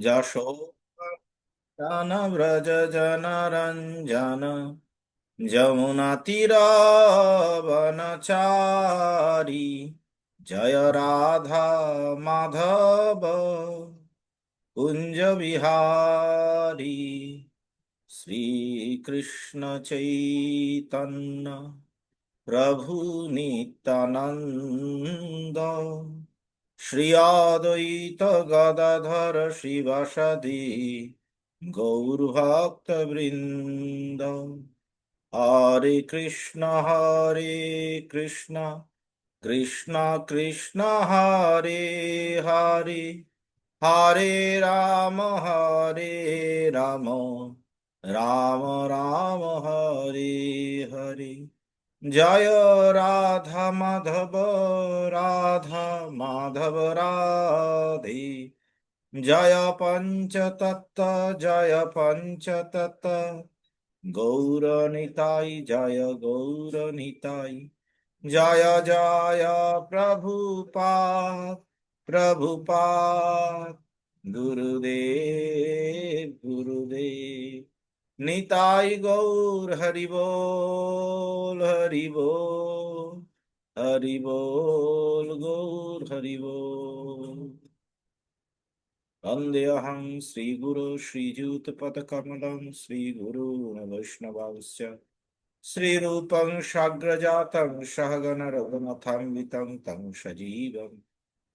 যশোদানন্দন ব্রজ জনরঞ্জন যমুনা তীরবনচারী জয় রাধা মাধব কুঞ্জ বিহারী শ্রীকৃষ্ণ চৈতন্য প্রভু নিত্যানন্দ শ্রী অদ্বৈত গদাধর শিবাসাদি গৌরভক্ত বৃন্দ হরে কৃষ্ণ কৃষ্ণ কৃষ্ণ হরে হরে হরে রাম রাম রাম রাম হরে হরে জয় রাধা মাধব রাধে জয় পঞ্চতত্ত্ব জয় পঞ্চতত্ত্ব গৌরনিতাই জয় গৌরনিতাই জয় জয় প্রভুপাদ গুরুদেব নিতাই গৌর হরি বল গৌর হরি বল। वन्देऽहं श्रीगुरो श्रीयुतपदकमलं श्रीगुरून् वैष्णवांश्च श्रीरूपं साग्रजातं सहगण रघुनाथान्वितं तं सजीवं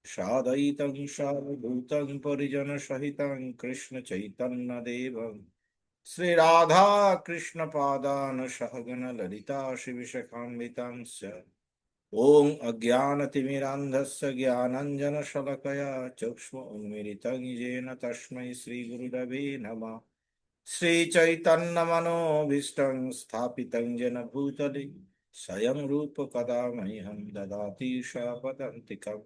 साद्वैतं सावधूतं परिजनसहितं कृष्णचैतन्यदेवं श्रीराधा कृष्णपादान् सहगण ललिता शिवसखान्वितांश्च ॐ अज्ञानतिमिरान्धस्य ज्ञानाञ्जनशलाकया चक्षुरुन्मीलितं येन तस्मै श्रीगुरुरवे नमः। श्रीचैतन्यमनोभीष्टं स्थापितं येन भूतले स्वयं रूप कदा मह्यं ददाति स्वपदान्तिकम्।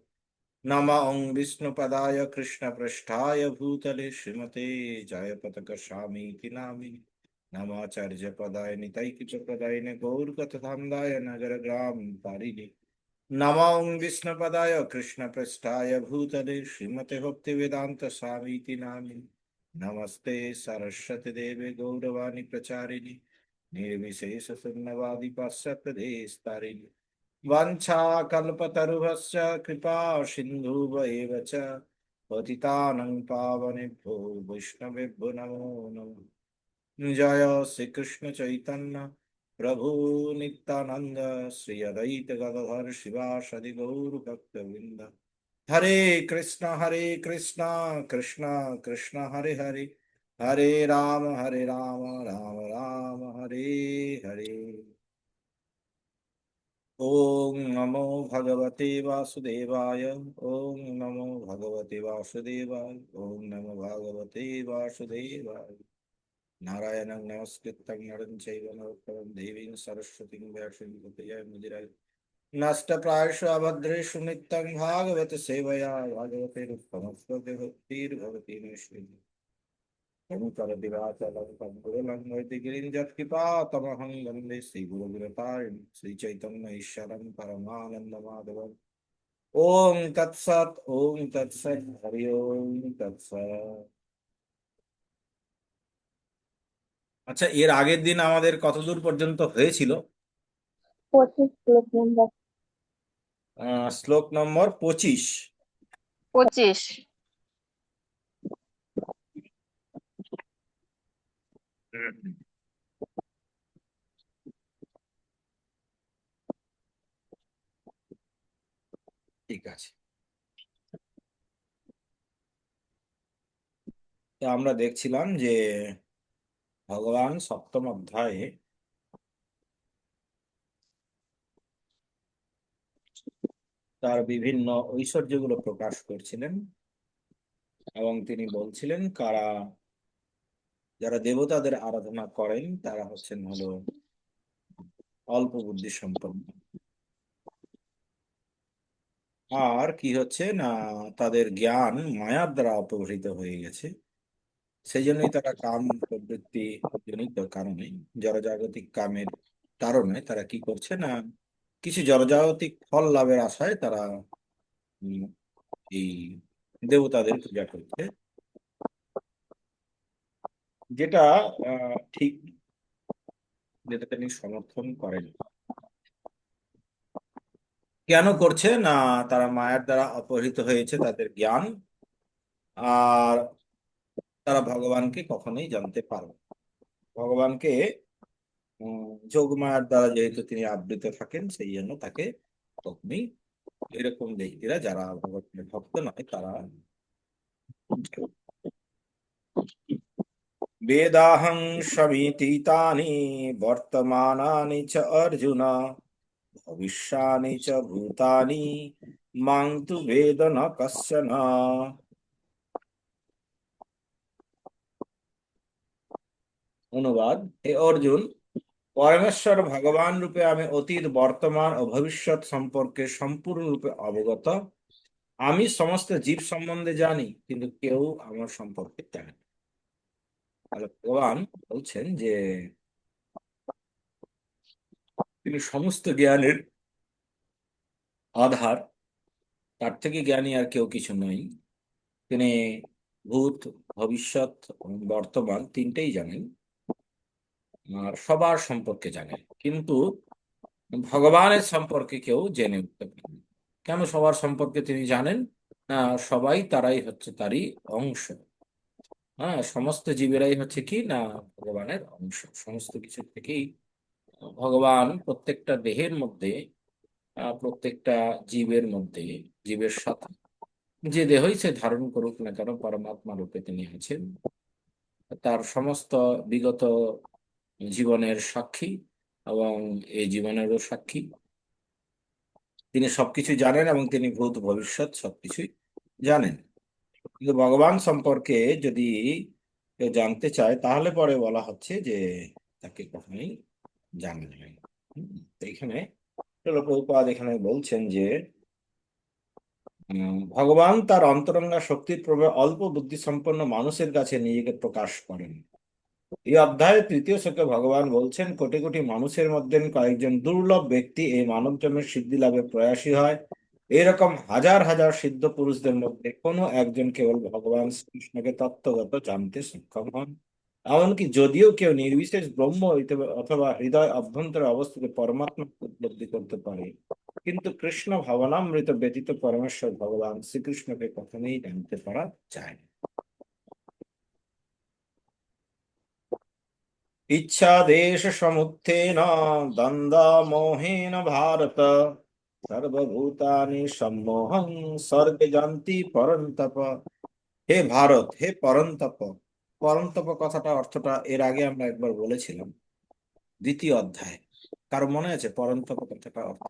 नमः ॐ विष्णुपदाय कृष्णपृष्ठाय भूतले श्रीमते जयपताकास्वामीति नामिने नमाचार्यपदाय निताइकिचपदाय गौरकथामदाय नगरग्राम पारिणे नमः ॐ विष्णुपदाय कृष्णपृष्ठाय भूतले श्रीमते भक्तिवेदान्त स्वामीति नामिने नमस्ते सरस्वती देवे गौरवाणी प्रचारिणे निर्विशेष शून्यवादी पाश्चात्यदेशतारिणे वाञ्छाकल्पतरुभ्यश्च कृपा सिन्धुभ्येव च पतितानं पावनेभ्यो वैष्णवेभ्यो नमो नमः। जय श्री कृष्ण चैतन्य प्रभु नित्यानंद श्री अद्वैत गदाधर शिवासादि गौर भक्तवृंद हरे कृष्ण कृष्ण कृष्ण हरे हरे हरे राम राम राम हरे हरे। ओम नमो भगवते वासुदेवाय ओम नमो भगवते वासुदेवाय ओम नमो भगवते वासुदेवाय। नारायणं नमस्कृतं नरं चैव नरोत्तमं देवीं सरस्वतीं व्यासं ततो जयमुदीरये नष्टप्रायेषु अभद्रेषु नित्यं भागवत सेवया भागवतेरुत्तमस्वभक्तिर्भवति नश्यति ओंकारदिवाचलं तद्गुरुलं वैदिगिरिं यत्कृपातमहं वन्दे श्रीगुरुविरतारिणं श्रीचैतन्य ईश्वरं परमानन्दमाधवम्। ओम तत्सत् हरि ओम तत्सत्। আচ্ছা, এর আগের দিন আমাদের কতদূর পর্যন্ত হয়েছিল? 25 শ্লোক নম্বর। শ্লোক নম্বর 25। 25। ঠিক আছে, তো আমরা দেখছিলাম যে ভগবান সপ্তম অধ্যায়ে তার বিভিন্ন ঐশ্বর্যগুলো প্রকাশ করছিলেন এবং তিনি বলছিলেন যারা দেবতাদের আরাধনা করেন তারা হলো অল্প বুদ্ধি সম্পন্ন, আর কি হচ্ছে না তাদের জ্ঞান মায়ার দ্বারা অপহৃত হয়ে গেছে। সেই জন্যই তারা কাম প্রবৃত্তি জনিত কারণে জড়জাগতিক কামের কারণে তারা কি করছে না কিছু জড়জাগতিক ফল লাভের আশায় তারা উম, এই দেবতাদের পূজা করছে। যেটা ঠিক, যেটা তিনি সমর্থন করেন। কেন করছে না? তারা মায়ের দ্বারা অপহৃত হয়েছে তাদের জ্ঞান, আর তারা ভগবানকে কখনোই জানতে পারবে না। ভগবানকে যোগমায়ার দ্বারা যেহেতু তিনি আবৃত থাকেন, সেই জন্য তাকে কখনোই এরকম ব্যক্তিরা যারা ভগবানের ভক্ত নয় তারা। বেদাহং সমিতীতানি বর্তমানানি চ অর্জুন, ভবিষ্যানি চ ভূতানি মাং তু বেদ ন কশ্চন। অনুবাদ: হে অর্জুন, পরমেশ্বর ভগবান রূপে আমি অতীত, বর্তমান ও ভবিষ্যৎ সম্পর্কে সম্পূর্ণরূপে অবগত। আমি সমস্ত জীব সম্বন্ধে জানি, কিন্তু কেউ আমার সম্পর্কে জানে না। তাহলে ভগবান বলছেন যে তিনি সমস্ত জ্ঞানের আধার, তার থেকে জ্ঞানী আর কেউ কিছু নয়। তিনি ভূত, ভবিষ্যৎ এবং বর্তমান তিনটেই জানেন, আর সবার সম্পর্কে জানেন, কিন্তু ভগবানের সম্পর্কে কেউ জেনে উঠতে পারেন না। কেন সবার সম্পর্কে তিনি জানেন? না, সবাই তারাই হচ্ছে তারই অংশ। হ্যাঁ, সমস্ত জীবেরাই হচ্ছে কি না ভগবানের অংশ। সমস্ত কিছু থেকেই ভগবান প্রত্যেকটা দেহের মধ্যে, প্রত্যেকটা জীবের মধ্যে, জীবের সাথে যে দেহই সে ধারণ করুক না কেন, পরমাত্মা রূপে তিনি আছেন। তার সমস্ত বিগত জীবনের সাক্ষী এবং এই জীবনেরও সাক্ষী। তিনি সবকিছু জানেন এবং তিনি ভূত ভবিষ্যৎ সবকিছুই জানেন। কিন্তু ভগবান সম্পর্কে যদি কেউ জানতে চায়, তাহলে পরে বলা হচ্ছে যে তাকে কখনোই জানা যায় না। তো এখানে প্রভুপাদ এখানে বলছেন যে ভগবান তার অন্তরঙ্গা শক্তির প্রভাবে অল্প বুদ্ধি সম্পন্ন মানুষের কাছে নিজেকে প্রকাশ করেন। এই অধ্যায়ের তৃতীয় শ্লোকে ভগবান বলছেন, কোটি কোটি মানুষের মধ্যে কয়েকজন দুর্লভ ব্যক্তি এই মানব জন্মের সিদ্ধি লাভে প্রয়াসী হয়। এরকম হাজার হাজার সিদ্ধ পুরুষদের মধ্যে কোনো একজন কেবল ভগবান শ্রীকৃষ্ণকে তত্ত্বগত জানতে সক্ষম হন। এমনকি যদিও কেউ নির্বিশেষ ব্রহ্ম হইতে অথবা হৃদয় অভ্যন্তরে অবস্থিত পরমাত্মা উপলব্ধি করতে পারে, কিন্তু কৃষ্ণ ভাবনামৃত ব্যতীত পরমেশ্বর ভগবান শ্রীকৃষ্ণকে কখনোই জানতে পারা যায় না। ইচ্ছাদেশ সমুত্থেন দ্বন্দ্ব মোহেন ভারত, সর্বভূতানি সম্মোহং স্বর্গে যান্তি পরন্তপ। হে ভারত, হে পরন্তপ। পরন্তপ কথাটা অর্থটা এর আগে আমরা একবার বলেছিলাম, দ্বিতীয় অধ্যায়। কারো মনে আছে পরন্তপ কথাটা অর্থ?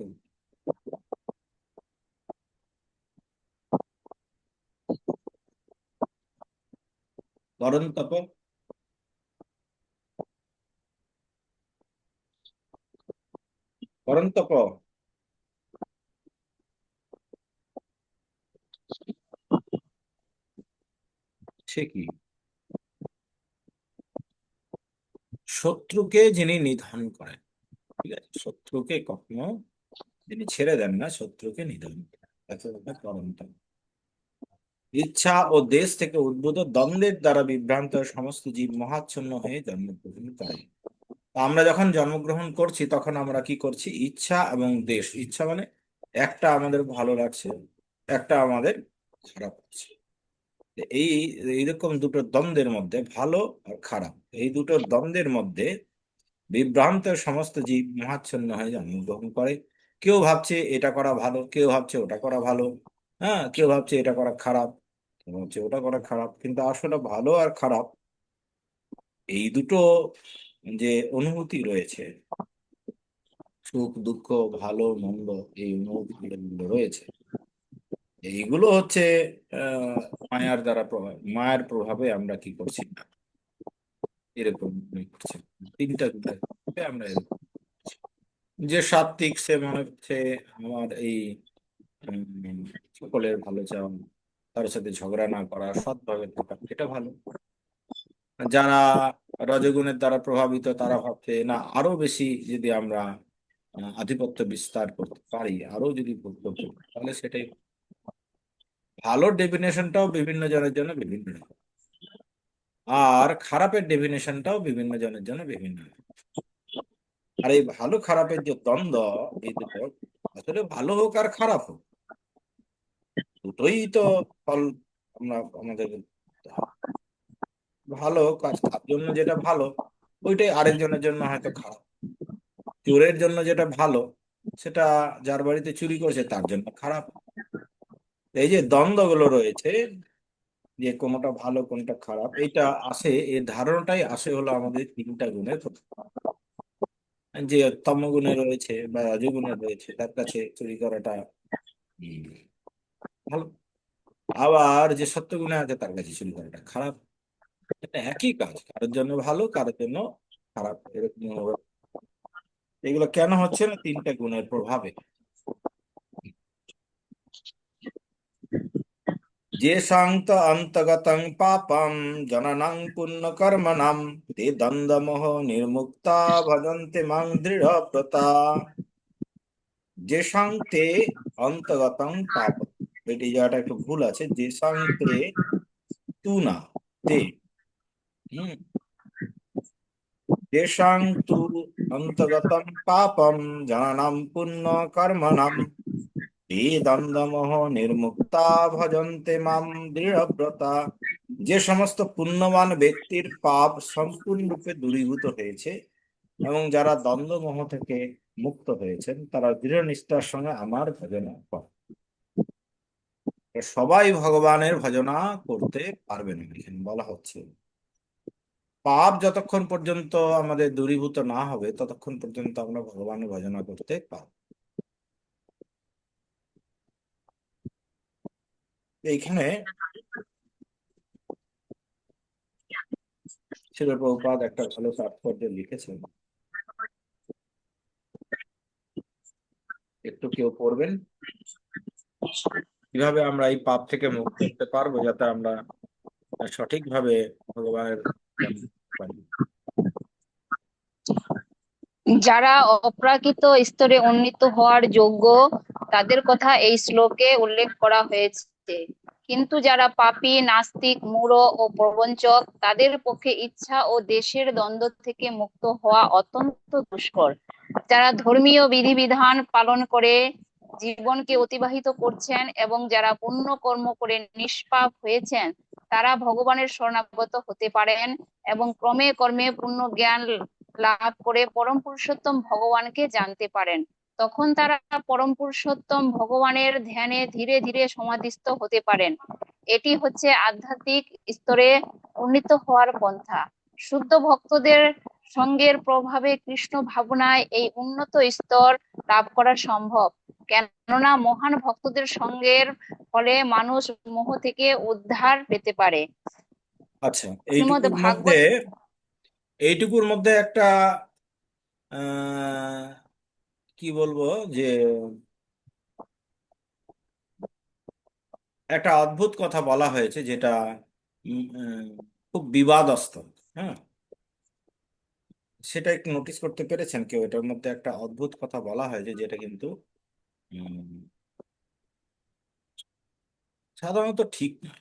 পরন্তপ, পরন্তপ সে কি? শত্রুকে যিনি নিধন করেন। ঠিক আছে, শত্রুকে কখনো তিনি ছেড়ে দেন না, শত্রুকে নিধন করেন, তাকে বলা হয় পরন্তপ। ইচ্ছা ও দেশ থেকে উদ্ভূত দ্বন্দ্বের দ্বারা বিভ্রান্ত হয়ে সমস্ত জীব মহাচ্ছন্ন হয়ে জন্মগ্রহণ করে। তো আমরা যখন জন্মগ্রহণ করছি তখন আমরা কি করছি? ইচ্ছা এবং দেশ। ইচ্ছা মানে একটা আমাদের ভালো লাগছে, একটা আমাদের খারাপ লাগছে। এই এইরকম দুটো দ্বন্দ্বের মধ্যে, ভালো আর খারাপ, এই দুটো দ্বন্দ্বের মধ্যে বিভ্রান্ত সমস্ত জীব মহাচ্ছন্ন হয়ে জন্মগ্রহণ করে। কেউ ভাবছে এটা করা ভালো, কেউ ভাবছে ওটা করা ভালো। হ্যাঁ, কেউ ভাবছে এটা করা খারাপ, কেউ ভাবছে ওটা করা খারাপ। কিন্তু আসলে ভালো আর খারাপ এই দুটো যে অনুভূতি রয়েছে, সুখ দুঃখ, ভালো মন্দ, এই অনুভূতি যেগুলো রয়েছে, এইগুলো হচ্ছে মায়ার দ্বারা প্রভাব, মায়ের প্রভাবে আমরা কি করছি না এরকম মনে করছি। তিনটা বিভাগ আমরা এরকম করছি। যে সাত্ত্বিক সে মনে হচ্ছে আমার এই সকলের ভালো চাও, কারোর সাথে ঝগড়া না করা, সৎভাবে থাকা, এটা ভালো। যারা রজগুণের দ্বারা প্রভাবিত, তারা ভাবছে না আরো বেশি যদি আমরা আধিপত্য বিস্তার করতে পারি, আরো যদি ভোগ করতে পারি, তাহলে সেটাই ভালো। ডেফিনেশনটাও বিভিন্ন জনের জন্য বিভিন্ন রকম। আর খারাপের ডেফিনেশনটাও বিভিন্ন জনের জন্য বিভিন্ন। আর এই ভালো খারাপের যে দ্বন্দ্ব, এই দুটো আসলে ভালো হোক আর খারাপ হোক, দুটোই তো ফল আমরা আমাদের ভালো কাজ, তার জন্য যেটা ভালো ওইটাই আরেকজনের জন্য হয়তো খারাপ। চোরের জন্য যেটা ভালো সেটা যার বাড়িতে চুরি করছে তার জন্য খারাপ। এই যে দ্বন্দ্বগুলো রয়েছে, যে কোনটা ভালো কোনটা খারাপ, এটা আসে, এই ধারণাটাই আসে হলো আমাদের তিনটা গুণের প্রথম। যে তমগুণে রয়েছে বা রজগুণে রয়েছে তার কাছে চুরি করাটা উম, ভালো, আবার যে সত্যগুণে আছে তার কাছে চুরি করাটা খারাপ। এটা একই কাজ, কারোর জন্য ভালো কারোর জন্য খারাপ, এরকম এগুলো কেন হচ্ছে না? তিনটা গুণের প্রভাবে। येषां च अन्तगतं पापं जननं पुण्यकर्मणां ते दण्डमोह निर्मुक्ता भजन्ते मां दृढव्रता। যেসাং তে অন্তগতং পাপ, এটি জায়গাটা একটু ভুল আছে, যেসাং তে তু না, তে। হুম। যেসাং তু অন্তগতং পাপম জানানাম পুণ্য কর্মণাম তে দ্বন্দ্বমোহ নির্মুক্তা ভজন্তে মাম দৃঢ়ব্রতা। যে সমস্ত পুণ্যবান ব্যক্তির পাপ সম্পূর্ণরূপে দূরীভূত হয়েছে এবং যারা দ্বন্দ্বমোহ থেকে মুক্ত হয়েছেন তারা দৃঢ় নিষ্ঠার সঙ্গে আমার ভজনা করে। সবাই ভগবানের ভজনা করতে পারবে না, এখানে বলা হচ্ছে। পাপ যতক্ষণ পর্যন্ত আমাদের দূরীভূত না হবে ততক্ষণ পর্যন্ত আমরা ভগবানের ভজনা করতে পারব। এইখানে শিল প্রভুপাদ একটা ভালো তাৎপর্য লিখেছেন, একটু কেউ পড়বেন কিভাবে আমরা এই পাপ থেকে মুক্ত হতে পারবো যাতে আমরা সঠিকভাবে ভগবানের জ্ঞান পাই। যারা অপ্রাকৃত স্তরে উন্নীত হওয়ার যোগ্য তাদের কথা এই শ্লোকে উল্লেখ করা হয়েছে, কিন্তু যারা পাপী, নাস্তিক, মূঢ় ও প্রবঞ্চক তাদের পক্ষে ইচ্ছা ও দেশের দ্বন্দ্ব থেকে মুক্ত হওয়া অত্যন্ত দুষ্কর। যারা ধর্মীয় বিধিবিধান পালন করে জীবনকে অতিবাহিত করছেন এবং যারা পুণ্য কর্ম করে নিষ্পাপ হয়েছেন তারা ভগবানের শরণাগত হতে পারেন এবং ক্রমে কর্মে পূর্ণ জ্ঞান লাভ করে পরম পুরুষোত্তম ভগবানকে জানতে পারেন। তখন তারা পরম পুরুষোত্তম ভগবানের ধ্যানে ধীরে ধীরে সমাধিস্থ হতে পারেন। এটি হচ্ছে আধ্যাত্মিক স্তরে উন্নীত হওয়ার পন্থা। শুদ্ধ ভক্তদের সঙ্গের প্রভাবে কৃষ্ণ ভাবনায় এই উন্নত স্তর লাভ করা সম্ভব, কেননা মহান ভক্তদের সঙ্গের ফলে মানুষ মোহ থেকে উদ্ধার পেতে পারে। আচ্ছা, শ্রীমদ ভাগবত এইটুকুর মধ্যে একটা আহ কি বলবো, যে একটা অদ্ভুত কথা বলা হয়েছে যেটা খুব বিবাদস্ত। হ্যাঁ, সেটা একটু নোটিস করতে পেরেছেন কেউ? এটার মধ্যে একটা অদ্ভুত কথা বলা হয়েছে যেটা কিন্তু উম, সাধারণত ঠিক না।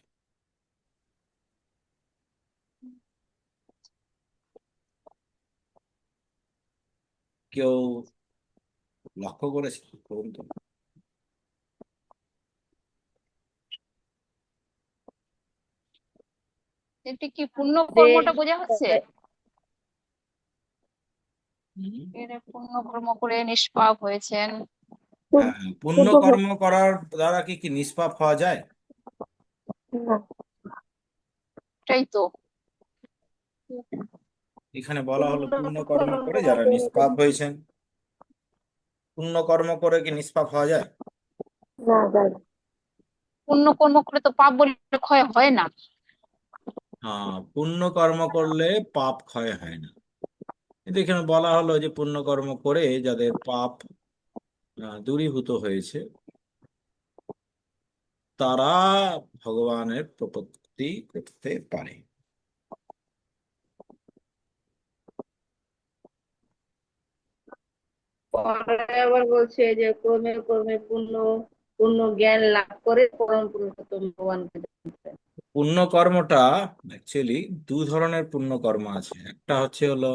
কেউ লক্ষ্য করেছে? করুন তো। এটি কি পুণ্য যে কর্মটা বোঝা হচ্ছে? হুম। এরা পুণ্য কর্ম করে নিষ্পাপ হয়েছেন। হ্যাঁ, পুণ্য শুধু কর্ম করার দ্বারা কি কি নিষ্পাপ হওয়া যায়? না, এটাই তো। এখানে বলা হলো পূর্ণ পুণ্য কর্ম করে কর্ম যারা করে নিষ্পাপ হয়েছেন। পুণ্য কর্ম করে কি নিষ্পাপ হওয়া যায়? না যায়। পুণ্য কর্ম করে তো পাপ বলে ক্ষয় হয় না। হ্যাঁ, পুণ্য কর্ম করলে পাপ ক্ষয় হয় না, কিন্তু এখানে বলা হলো যে পুণ্য কর্ম করে যাদের পাপ দূরীভূত হয়েছে তারা ভগবানের প্রপত্তি করতে পারে। পরে আবার বলছে যে ক্রমে ক্রমে পূর্ণ পূর্ণ জ্ঞান লাভ করে পরম পুরুষোত্তম ভগবানকে জানতে। পুণ্যকর্মটা অ্যাকচুয়ালি দু ধরনের পুণ্যকর্ম আছে। একটা হচ্ছে হলো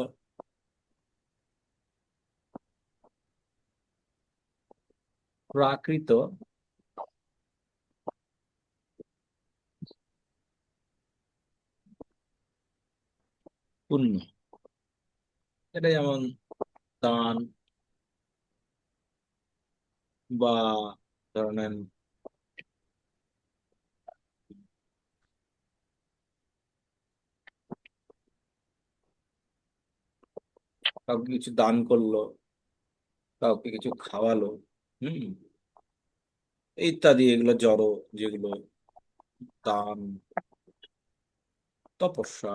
প্রাকৃত পুণ্য, এটা যেমন দান বা ধরেন কাউকে কিছু দান করলো, কাউকে কিছু খাওয়ালো, হুম, ইত্যাদি, এগুলো জড় যেগুলো দান, তপস্যা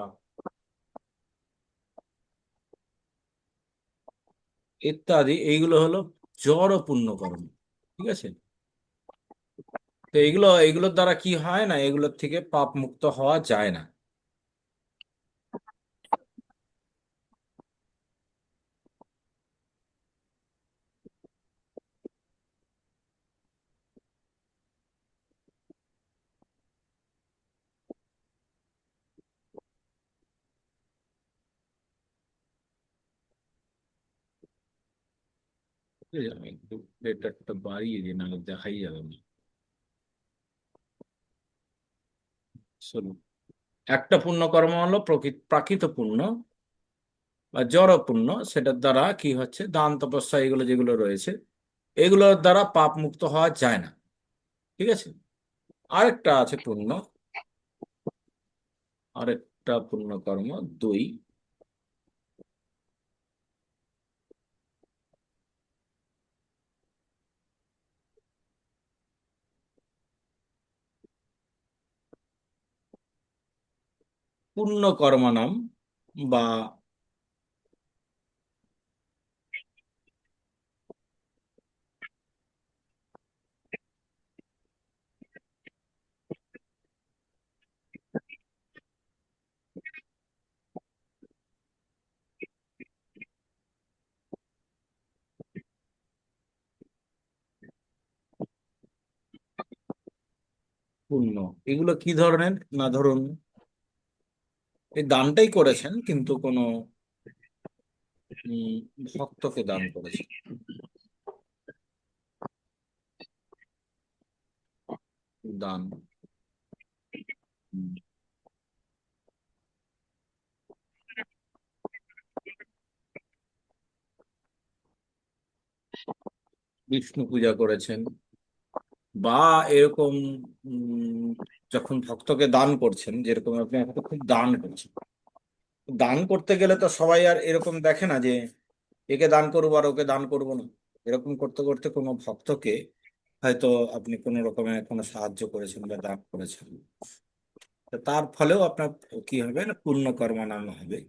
ইত্যাদি, এইগুলো হলো জড় পুণ্যকর্ম। ঠিক আছে? তো এইগুলোর দ্বারা কি হয় না, এগুলোর থেকে পাপ মুক্ত হওয়া যায় না। ঠিক আছে? আমি একটু ডেটাটা বাড়িয়ে দিই, নাহলে দেখাই যাবে না। চলুন, একটা পুণ্যকর্ম হলো প্রাকৃত পুণ্য বা জড় পুণ্য, সেটার দ্বারা কি হচ্ছে, দান তপস্যা এগুলো যেগুলো রয়েছে, এগুলোর দ্বারা পাপ মুক্ত হওয়া যায় না। ঠিক আছে? আরেকটা আছে পুণ্য, আরেকটা পুণ্যকর্ম, দুই, পুণ্যকর্মানাম বা পুণ্য, এগুলো কি ধরনের না, ধরুন এই দানটাই করেছেন কিন্তু কোনো ভক্তকে দান করেছেন, দান, উম, বিষ্ণু পূজা করেছেন, বা এরকম উম, যখন ভক্তকে দান করছেন, যেরকম আপনি একটা খুব দান করছেন, দান করতে গেলে তো সবাই আর এরকম দেখে না যে একে দান করবো আর ওকে দান করবো না। এরকম করতে করতে কোনো ভক্তকে হয়তো আপনি কোনো রকমের কোনো সাহায্য করেছেন বা দান করেছেন, তো তার ফলেও আপনার কি হবে না, পুণ্য কর্মনাম হবে।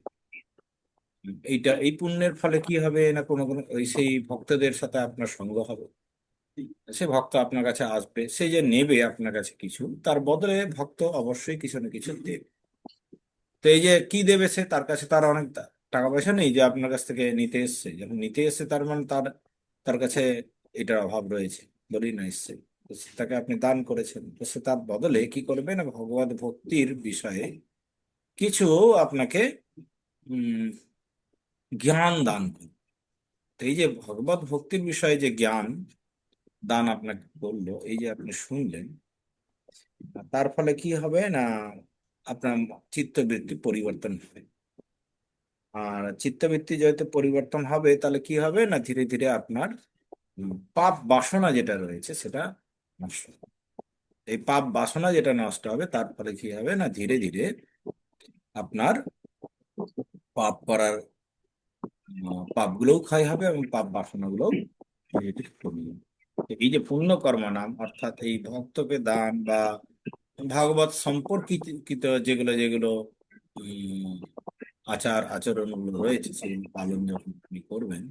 এই পুণ্যের ফলে কি হবে না, কোনো কোনো ওই সেই ভক্তদের সাথে আপনার সঙ্গ হবে, সে ভক্ত আপনার কাছে আসবে, সে যে নেবে আপনার কাছে কিছু, তার বদলে ভক্ত অবশ্যই কিছু না কিছু দেবে। তো এই যে কি দেবে, সে তার কাছে তার অনেক টাকা পয়সা নেই যে আপনার কাছ থেকে নিতে এসছে, যখন নিতে এসছে তার মানে তার তার কাছে এটার অভাব রয়েছে, বলেই না এসছে। তো তাকে আপনি দান করেছেন, তো সে তার বদলে কি করবে না, ভগবত ভক্তির বিষয়ে কিছু আপনাকে উম জ্ঞান দান করবে। তো এই যে ভগবত ভক্তির বিষয়ে যে জ্ঞান দান আপনাকে বললো, এই যে আপনি শুনলেন, তার ফলে কি হবে না, আপনার চিত্তবৃত্তি পরিবর্তন হবে। আর চিত্তবৃত্তি যেহেতু পরিবর্তন হবে, তাহলে কি হবে না, ধীরে ধীরে আপনার পাপ বাসনা যেটা রয়েছে সেটা নষ্ট হবে। এই পাপ বাসনা যেটা নষ্ট হবে, তার ফলে কি হবে না, ধীরে ধীরে আপনার পাপ করার পাপগুলোও ক্ষয় হবে এবং পাপ বাসনাগুলোও ধীরে ধীরে কমে যাবে। তো এই যে পুণ্য কর্ম নাম, অর্থাৎ এই ভক্তকে দান বা ভাগবত সম্পর্কিত যেগুলো যেগুলো উম, আচার আচরণগুলো রয়েছে, সেগুলো পালন যখন আপনি করবেন,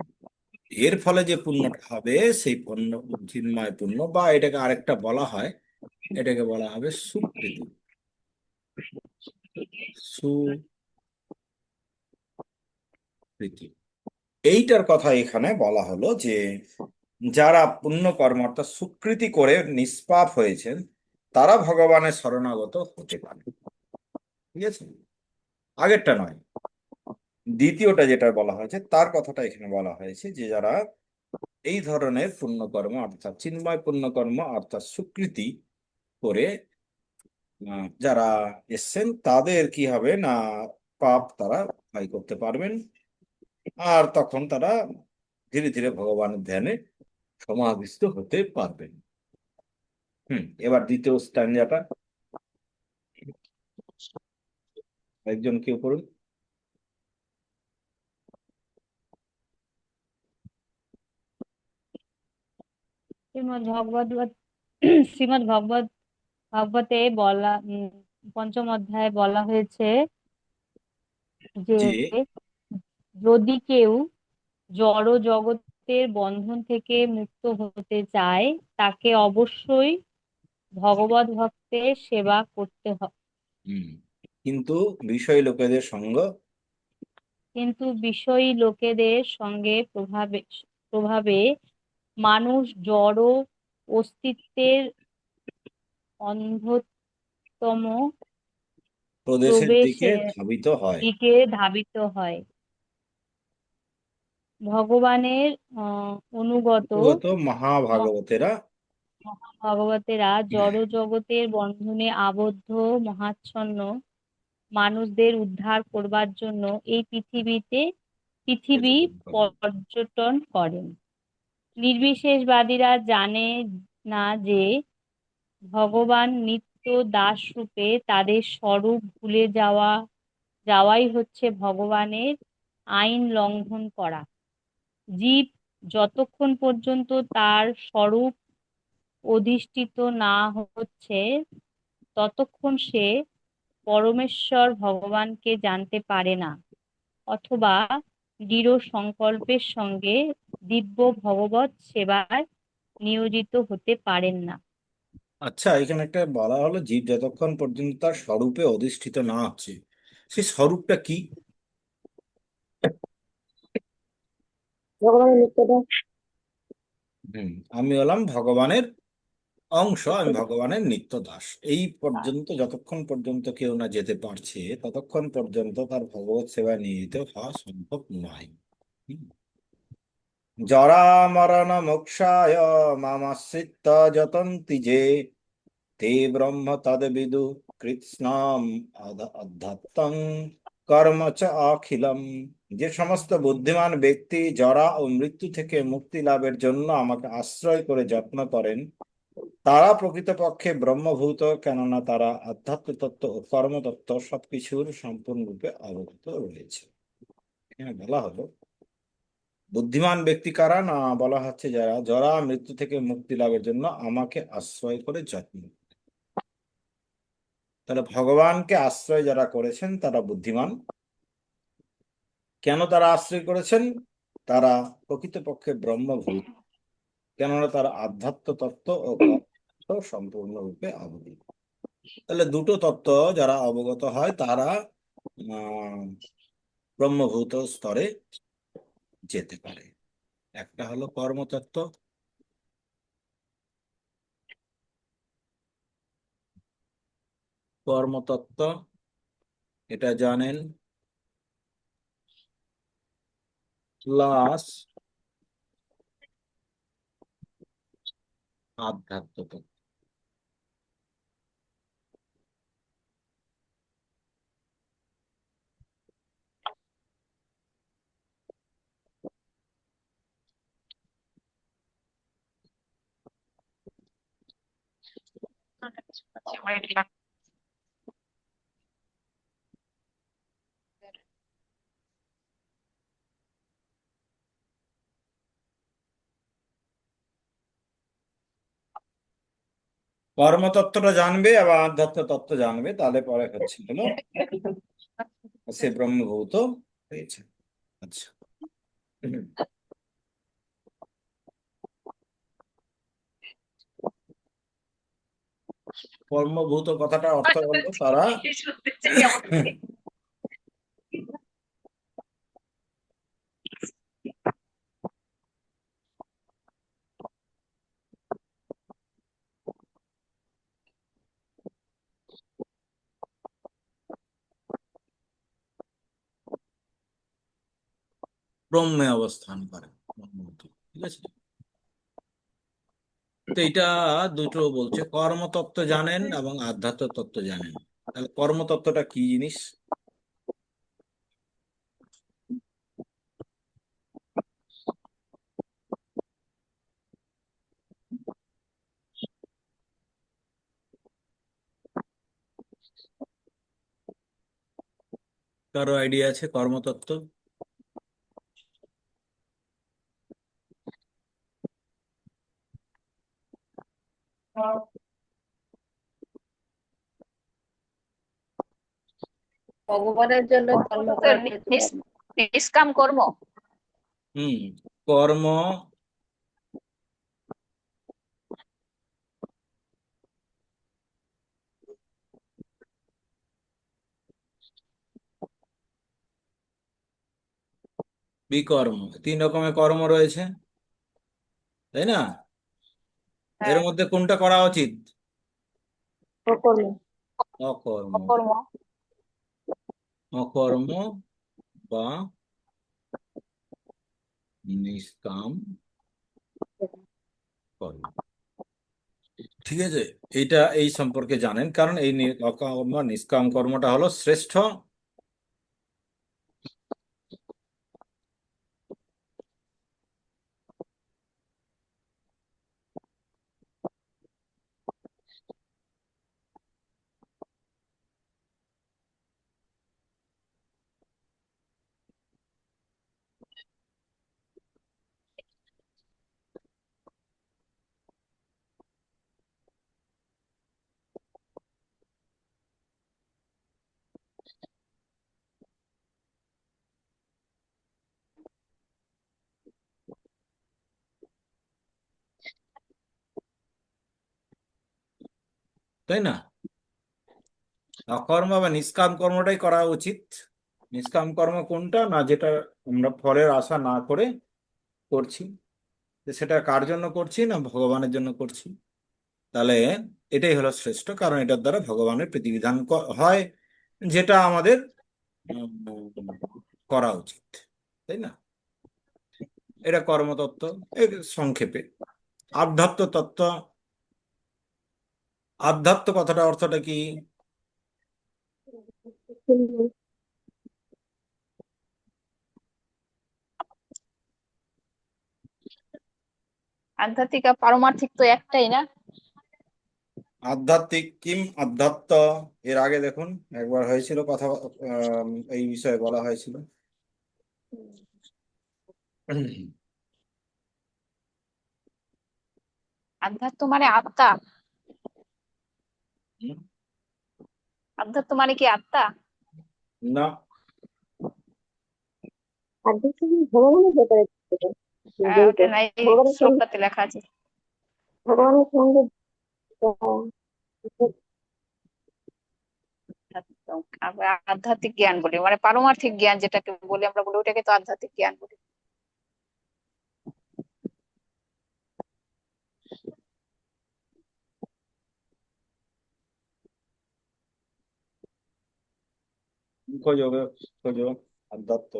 এর ফলে যে পুণ্যটা হবে, সেই পুণ্য চিন্ময় পুণ্য, বা এটাকে আরেকটা বলা হয়, এটাকে বলা হবে সুকৃতি। সুকৃতি, এইটার কথা এখানে বলা হলো যে যারা পুণ্যকর্ম অর্থাৎ সুকৃতি করে নিষ্পাপ হয়েছেন, তারা ভগবানের শরণাগত হতে পারে। ঠিক আছে, আগেরটা নয়, দ্বিতীয়টা যেটা বলা হয়েছে তার কথাটা এখানে বলা হয়েছে, যে যারা এই ধরনের পুণ্যকর্ম অর্থাৎ চিন্ময় পুণ্যকর্ম অর্থাৎ সুকৃতি করে যারা এসছেন তাদের কি হবে না, পাপ তারা ক্ষয় করতে পারবেন, আর তখন তারা ধীরে ধীরে ভগবানের ধ্যানে সমাধিস্থ হতে পারবেন। এবার দ্বিতীয় স্ট্যান্ডাটা একজন কেউ পড়ুন। শ্রীমদ্ ভগবদ শ্রীমদ্ ভাগবতে বলা পঞ্চম অধ্যায়ে বলা হয়েছে যে যে যদি কেউ জড় জগতের বন্ধন থেকে মুক্ত হতে চায় তাকে অবশ্যই ভগবত ভক্তের সেবা করতে হবে। হুম, কিন্তু বিষয় লোকেদের সঙ্গ কিন্তু বিষয়ী লোকেদের সঙ্গে প্রভাবে প্রভাবে মানুষ জড় অস্তিত্বের অন্ধতম প্রদেশের দিকে প্রবেশের ধাবিত হয়। দিকে ধাবিত হয়। ভগবানের অনুগত অনুগত মহাভাগবতেরা ভগবতেরা জড় জগতের বন্ধনে আবদ্ধ মহাচ্ছন্ন মানুষদের উদ্ধার করবার জন্য এই পৃথিবী পর্যটন করেন। পর্যটন করেন। নির্বিশেষবাদীরা জানে না যে ভগবান নিত্য দাস রূপে তাদের স্বরূপ ভুলে যাওয়াই হচ্ছে ভগবানের আইন লঙ্ঘন করা। জীব যতক্ষণ পর্যন্ত তার স্বরূপ অধিষ্ঠিত না হচ্ছে ততক্ষণ সে পরমেশ্বর ভগবানকে জানতে পারে না, অথবা দৃঢ় সংকল্পের সঙ্গে দিব্য ভগবত সেবায় নিয়োজিত হতে পারেন না। আচ্ছা, এখানে একটা বলা হলো জীব যতক্ষণ পর্যন্ত তার স্বরূপে অধিষ্ঠিত না হচ্ছে, সেই স্বরূপটা কি? ভগবানের নিত্যতা। হুম, আমি হলাম ভগবানের অংশ, আমি ভগবানের নিত্য দাস। এই পর্যন্ত যতক্ষণ পর্যন্ত কেউ না যেতে পারছে ততক্ষণ পর্যন্ত তার ভগবত সেবা নিয়োজিত হওয়া সম্ভব নয়। হুম। জরা মরণ মোক্ষায় মামাশ্রিত্য যতন্তি যে তে ব্রহ্ম তদ্বিদু কৃৎস্নাম অধ্যাত্মং কর্ম চ অখিলম। যে সমস্ত বুদ্ধিমান ব্যক্তি জরা ও মৃত্যু থেকে মুক্তি লাভের জন্য আমাকে আশ্রয় করে যত্ন করেন তারা প্রকৃতপক্ষে ব্রহ্মভূত, কেননা তারা আধ্যাত্ম তত্ত্ব ও কর্মতত্ত্ব সবকিছুর সম্পূর্ণরূপে অবগত রয়েছে। এখানে বলা হলো বুদ্ধিমান ব্যক্তি কারা না, বলা হচ্ছে যারা জরা মৃত্যু থেকে মুক্তি লাভের জন্য আমাকে আশ্রয় করে যত্ন। তাহলে ভগবানকে আশ্রয় যারা করেছেন তারা বুদ্ধিমান। কেন তারা আশ্রয় করেছেন? তারা প্রকৃতপক্ষে ব্রহ্মভূত, কেননা তারা আধ্যাত্ম তত্ত্ব ও কর্ম সম্পূর্ণরূপে অবগত। তাহলে দুটো তত্ত্ব যারা অবগত হয় তারা আহ ব্রহ্মভূত স্তরে যেতে পারে। একটা হলো কর্মতত্ত্ব, কর্মতত্ত্ব এটা জানেন, প্লাস আধ্যাত্ম তত্ত্ব। কর্মতত্ত্বটা জানবে আবার আধ্যাত্ম তত্ত্ব জানবে, তাহলে পরে হচ্ছে হলো সে ব্রহ্মভূত হয়েছে। আচ্ছা, কর্মভূত কথাটা অর্থ হলো তারা ব্রহ্মে অবস্থান করে ঠিক আছে। তো এটা দুটো বলছে, কর্মতত্ত্ব জানেন এবং আধ্যাত্ম তত্ত্ব জানেন। তাহলে কর্মতত্ত্বটা কি জিনিস? কারো আইডিয়া আছে কর্মতত্ত্ব? ভগবানের জন্য কর্ম তো করা যেতে পারে। নিষ্কাম কর্ম। হুম। কর্ম বিকর্ম, তিন রকমের কর্ম রয়েছে, তাই না? এর হ্যাঁ, মধ্যে কোনটা করা উচিত? অকর্ম। অকর্ম। অকর্ম। অকর্ম বা নিষ্কাম কর্ম, ঠিক আছে। এইটা এই সম্পর্কে জানেন, কারণ এই অকর্ম বা নিষ্কাম কর্মটা হলো শ্রেষ্ঠ। তাই না? অকর্ম বা নিষ্কাম কর্মটাই করা উচিত। নিষ্কাম কর্ম কোনটা না, যেটা আমরা ফলের আশা না করে করছি, যে সেটা কার জন্য করছি না ভগবানের জন্য করছি, তাহলে এটাই হলো শ্রেষ্ঠ, কারণ এটার দ্বারা ভগবানের প্রতিবিধান হয়, যেটা আমাদের উম, করা উচিত, তাই না? এটা কর্মতত্ত্ব এর সংক্ষেপে। আধ্যাত্ম তত্ত্ব, আধ্যাত্ম কথাটা অর্থটা কি? আধ্যাত্মিক আর পারমার্থিক তো একটাই না? আধ্যাত্মিক কিম আধ্যাত্ম, এর আগে দেখুন একবার হয়েছিল কথা, এই বিষয়ে বলা হয়েছিল। আধ্যাত্ম মানে আত্মা। আধ্যাত্ম মানে কি আত্মা? না। আধ্যাত্মিক ভগবানের ব্যাপারে যেটা, জড়িত। ওটা নাই, এই ভগবানের সঙ্গে, শ্লোকটাতে লেখা আছে। ভগবানের সঙ্গে আহ, আমরা আধ্যাত্মিক জ্ঞান বলি, মানে পারমার্থিক জ্ঞান যেটাকে বলি আমরা, বলি ওটাকে তো আধ্যাত্মিক জ্ঞান বলি। খোঁজো খোঁজো আধ্যাত্ম।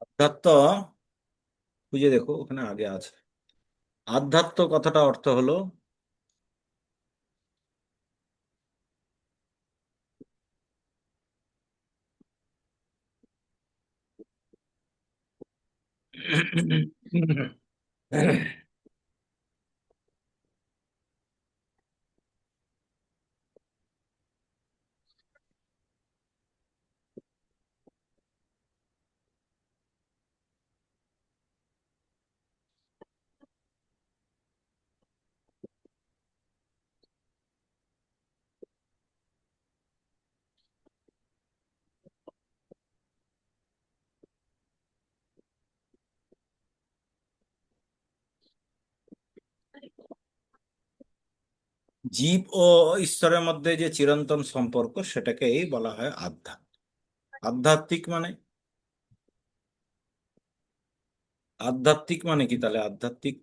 আধ্যাত্ম খুঁজে দেখো, ওখানে আগে আছে। আধ্যাত্ম কথাটা অর্থ হলো জীব ও ঈশ্বরের মধ্যে যে চিরন্তন সম্পর্ক সেটাকেই বলা হয় আধ্যাত্মিক মানে আধ্যাত্মিক মানে কি তাহলে আধ্যাত্মিক?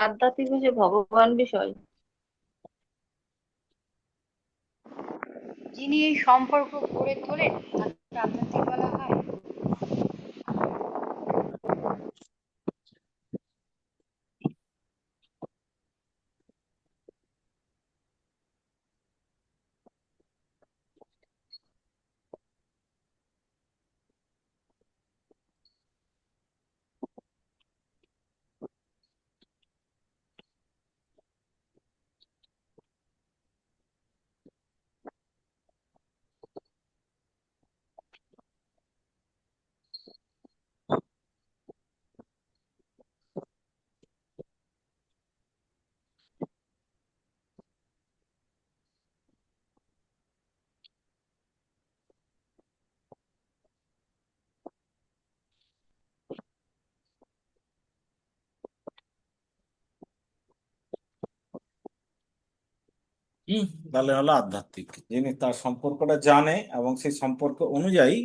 আধ্যাত্মিক হচ্ছে ভগবান বিষয়, যিনি এই সম্পর্ক গড়ে তোলেন তাকে আধ্যাত্মিক বলা হয়। হম তাহলে হলো আধ্যাত্মিক, যিনি তার সম্পর্কটা জানে এবং সেই সম্পর্ক অনুযায়ী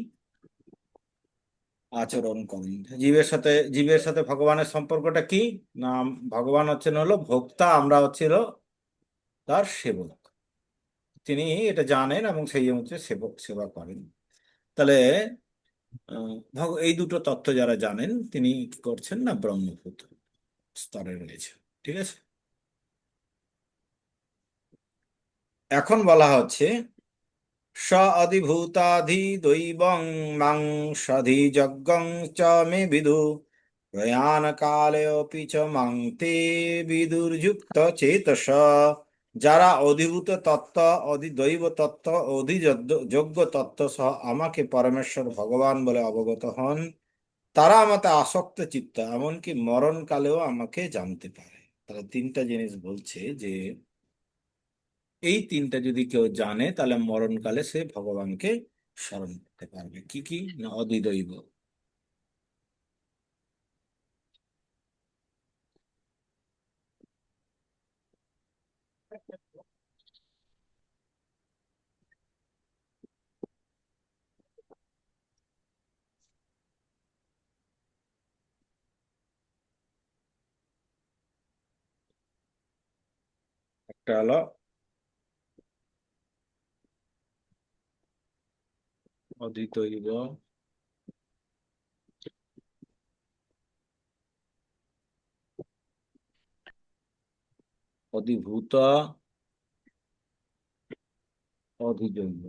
আচরণ করেন। জীবের সাথে ভগবানের সম্পর্কটা কি? না, ভগবান হচ্ছেন হলো ভোক্তা, আমরা হচ্ছিল তার সেবক। তিনি এটা জানেন এবং সেই অনুযায়ী সেবা করেন। তাহলে এই দুটো তত্ত্ব যারা জানেন তিনি কি করছেন না ব্রহ্মভূত স্তরে রয়েছে। ঠিক আছে, এখন বলা হচ্ছে স অধিভূতাধিদৈবং মাং সধিযজ্ঞং চ মে বিদু প্রয়াণ কালেऽপি চ মাং তে বিদুর্যুক্ত চেতস। যারা অধিভূত তত্ত্ব, অধিদৈব তত্ত্ব, অধিযোগ্য তত্ত্ব সহ আমাকে পরমেশ্বর ভগবান বলে অবগত হন, তারা আমাতে আসক্ত চিত্ত, এমনকি মরণকালেও আমাকে জানতে পারে। তারা তিনটা জিনিস বলছে যে এই তিনটা যদি কেউ জানে তাহলে মরণকালে সে ভগবানকে স্মরণ করতে পারবে। কি কি? না, অধিদৈব, একটা হলো অধিদৈব, অধিভূত, অধিদৈব।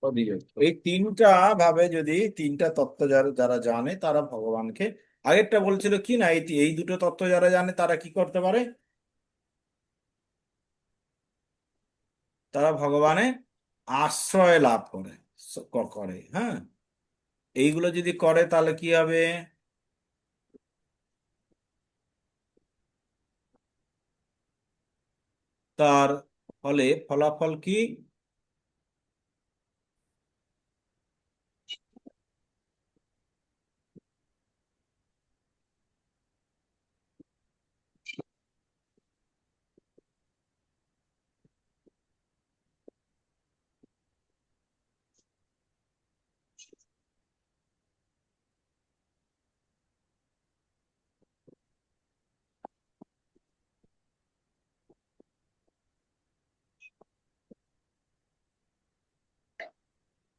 অধিদৈব এই তিনটা ভাবে যদি তিনটা তত্ত্ব যারা যারা জানে তারা ভগবানকে, আগেরটা বলছিল কি না, এই দুটো তত্ত্ব যারা জানে তারা কি করতে পারে? তারা ভগবানের আশ্রয় লাভ করে। হ্যাঁ, এইগুলো যদি করে তাহলে কি হবে? তার ফলে ফলাফল কি?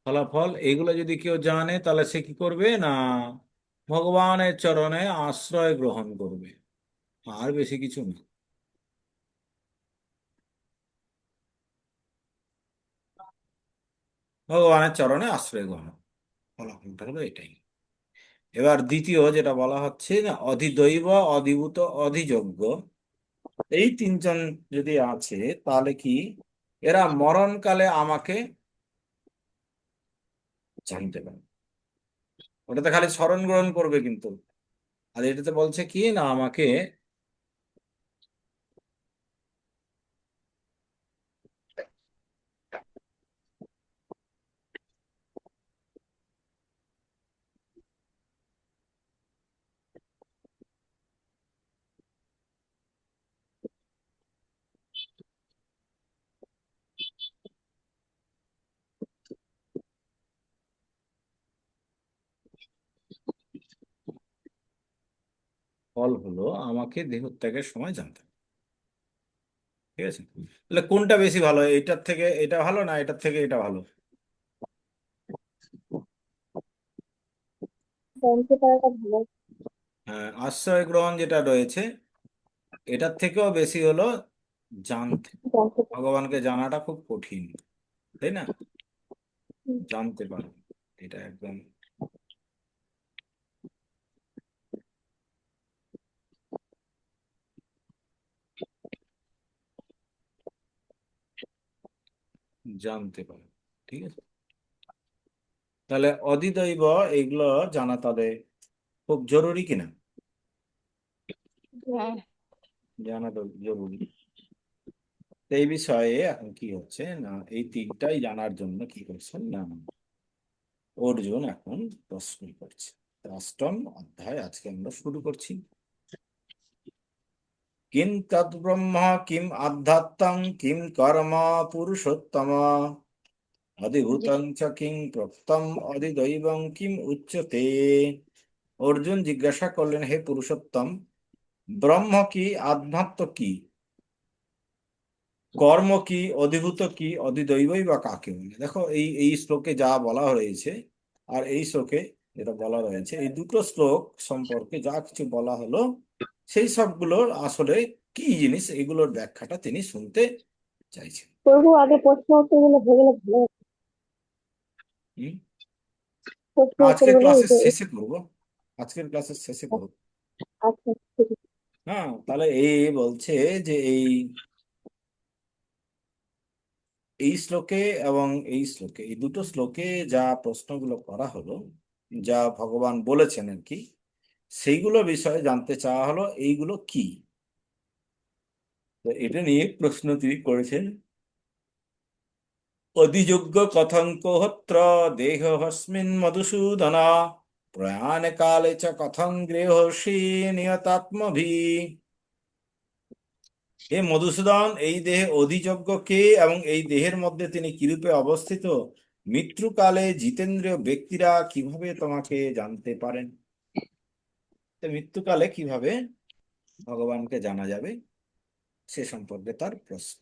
ফলাফল এগুলো যদি কেউ জানে তাহলে সে কি করবে না ভগবানের চরণে আশ্রয় গ্রহণ করবে, আর বেশি কিছু না। ভগবানের চরণে আশ্রয় গ্রহণ, ফলাফলটা হলো এটাই। এবার দ্বিতীয় যেটা বলা হচ্ছে না অধিদৈব, অধিভূত, অধিযজ্ঞ, এই তিনজন যদি আছে তাহলে কি এরা মরণকালে আমাকে জানতে পারে। ওটাতে খালি স্মরণ গ্রহণ করবে কিন্তু, আর এটাতে বলছে কি না আমাকে ফল হলো আমাকে দেহত্যাগের সময় জানতে হবে। ঠিক আছে, তাহলে কোনটা বেশি ভালো, এটার থেকে এটা ভালো না এটার থেকে এটা ভালো? জানতে পারাটা ভালো। হ্যাঁ, আশ্রয় গ্রহণ যেটা রয়েছে এটার থেকেও বেশি হলো জানতে। জানতে পারা। ভগবানকে জানাটা খুব কঠিন, তাই না? হুম। জানতে পারো, এটা একদম জানতে পারো। ঠিক আছে, তাহলে অধিদৈব এগুলো জানা তাহলে খুব জরুরি কিনা? হ্যাঁ। জানা তো জরুরি। তো এই বিষয়ে এখন কি হচ্ছে না এই তিনটাই জানার জন্য কি করছেন না অর্জুন এখন প্রশ্ন করছে। তো অষ্টম অধ্যায় আজকে আমরা শুরু করছি। কিম তদ্ব্রহ্ম কিম আধ্যাত্মং কিম কর্ম পুরুষোত্তম অধিভূতং চ কিং প্রক্তম অধিদৈবং কিম উচ্যতে। অর্জুন জিজ্ঞাসা করলেন, হে পুরুষোত্তম, ব্রহ্ম কি, আধ্যাত্ম কি, কর্ম কি, অধিভূত কি, অধিদৈবই বা কাকে বলে? দেখো এই এই শ্লোকে যা বলা হয়েছে আর এই শ্লোকে যেটা বলা রয়েছে, এই দুটো শ্লোক সম্পর্কে যা কিছু বলা হলো সেই সবগুলোর আসলে কি জিনিস এগুলোর ব্যাখ্যাটা তিনি শুনতে চাইছেন। প্রভু আগে প্রশ্ন উত্তর গুলো হয়ে গেলে ভালো হতো। হুম? প্রশ্ন উত্তর আজকের গুলো ক্লাসের শেষে করব, আজকের ক্লাসের শেষে করব। আচ্ছা, ঠিক আছে। হ্যাঁ, তাহলে এই বলছে যে এই এই শ্লোকে এবং এই শ্লোকে এই দুটো শ্লোকে যা প্রশ্নগুলো করা হলো, যা ভগবান বলেছেন আর কি, সেইগুলো বিষয়ে জানতে চাওয়া হলো এইগুলো কি। তো এটা নিয়ে প্রশ্ন তিনি করেছেন। অধিযোগ্য কথঙ্ক হত্র দেহস্মিন মধুসূদনা প্রয়াণ কালে চ কথং গৃহর্ষি নিয়তাত্মভি। হে মধুসূদন, এই দেহে অধিযোগ্য কে এবং এই দেহের মধ্যে তিনি কিরূপে অবস্থিত, মৃত্যুকালে জিতেন্দ্রীয় ব্যক্তিরা কিভাবে তোমাকে জানতে পারেন? তো মৃত্যুকালে কিভাবে ভগবানকে জানা যাবে সে সম্পর্কে তার প্রশ্ন।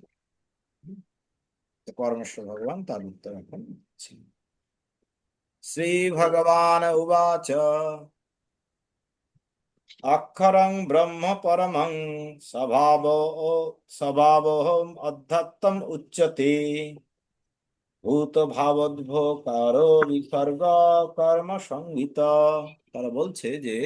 তো পরমেশ্বর ভগবান তার উত্তর এখন দিচ্ছেন। শ্রী ভগবান উবাচ অক্ষরং ব্রহ্ম পরমং স্বভাবোহম অধ্যাত্তম উচ্যতে ভূত ভাবোদ্ভোকারো বিসর্গ কর্ম সংগীত। তারা বলছে যে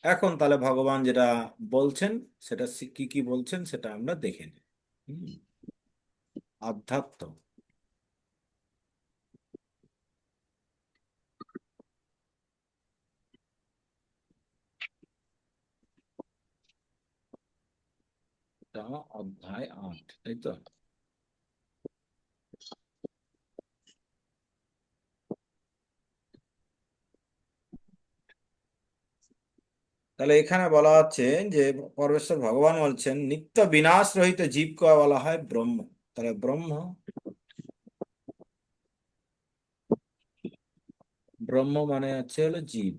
এখন তাহলে ভগবান যেটা বলছেন সেটা কি কি বলছেন সেটা আমরা দেখে নিই। হুম, আধ্যাত্ম, এটা অধ্যায় 8, তাই তো? তাহলে এখানে বলা হচ্ছে যে পরমেশ্বর ভগবান বলছেন নিত্য বিনাশ রহিত জীবকে বলা হয় ব্রহ্ম। তাহলে ব্রহ্ম, ব্রহ্ম মানে হচ্ছে হলো জীব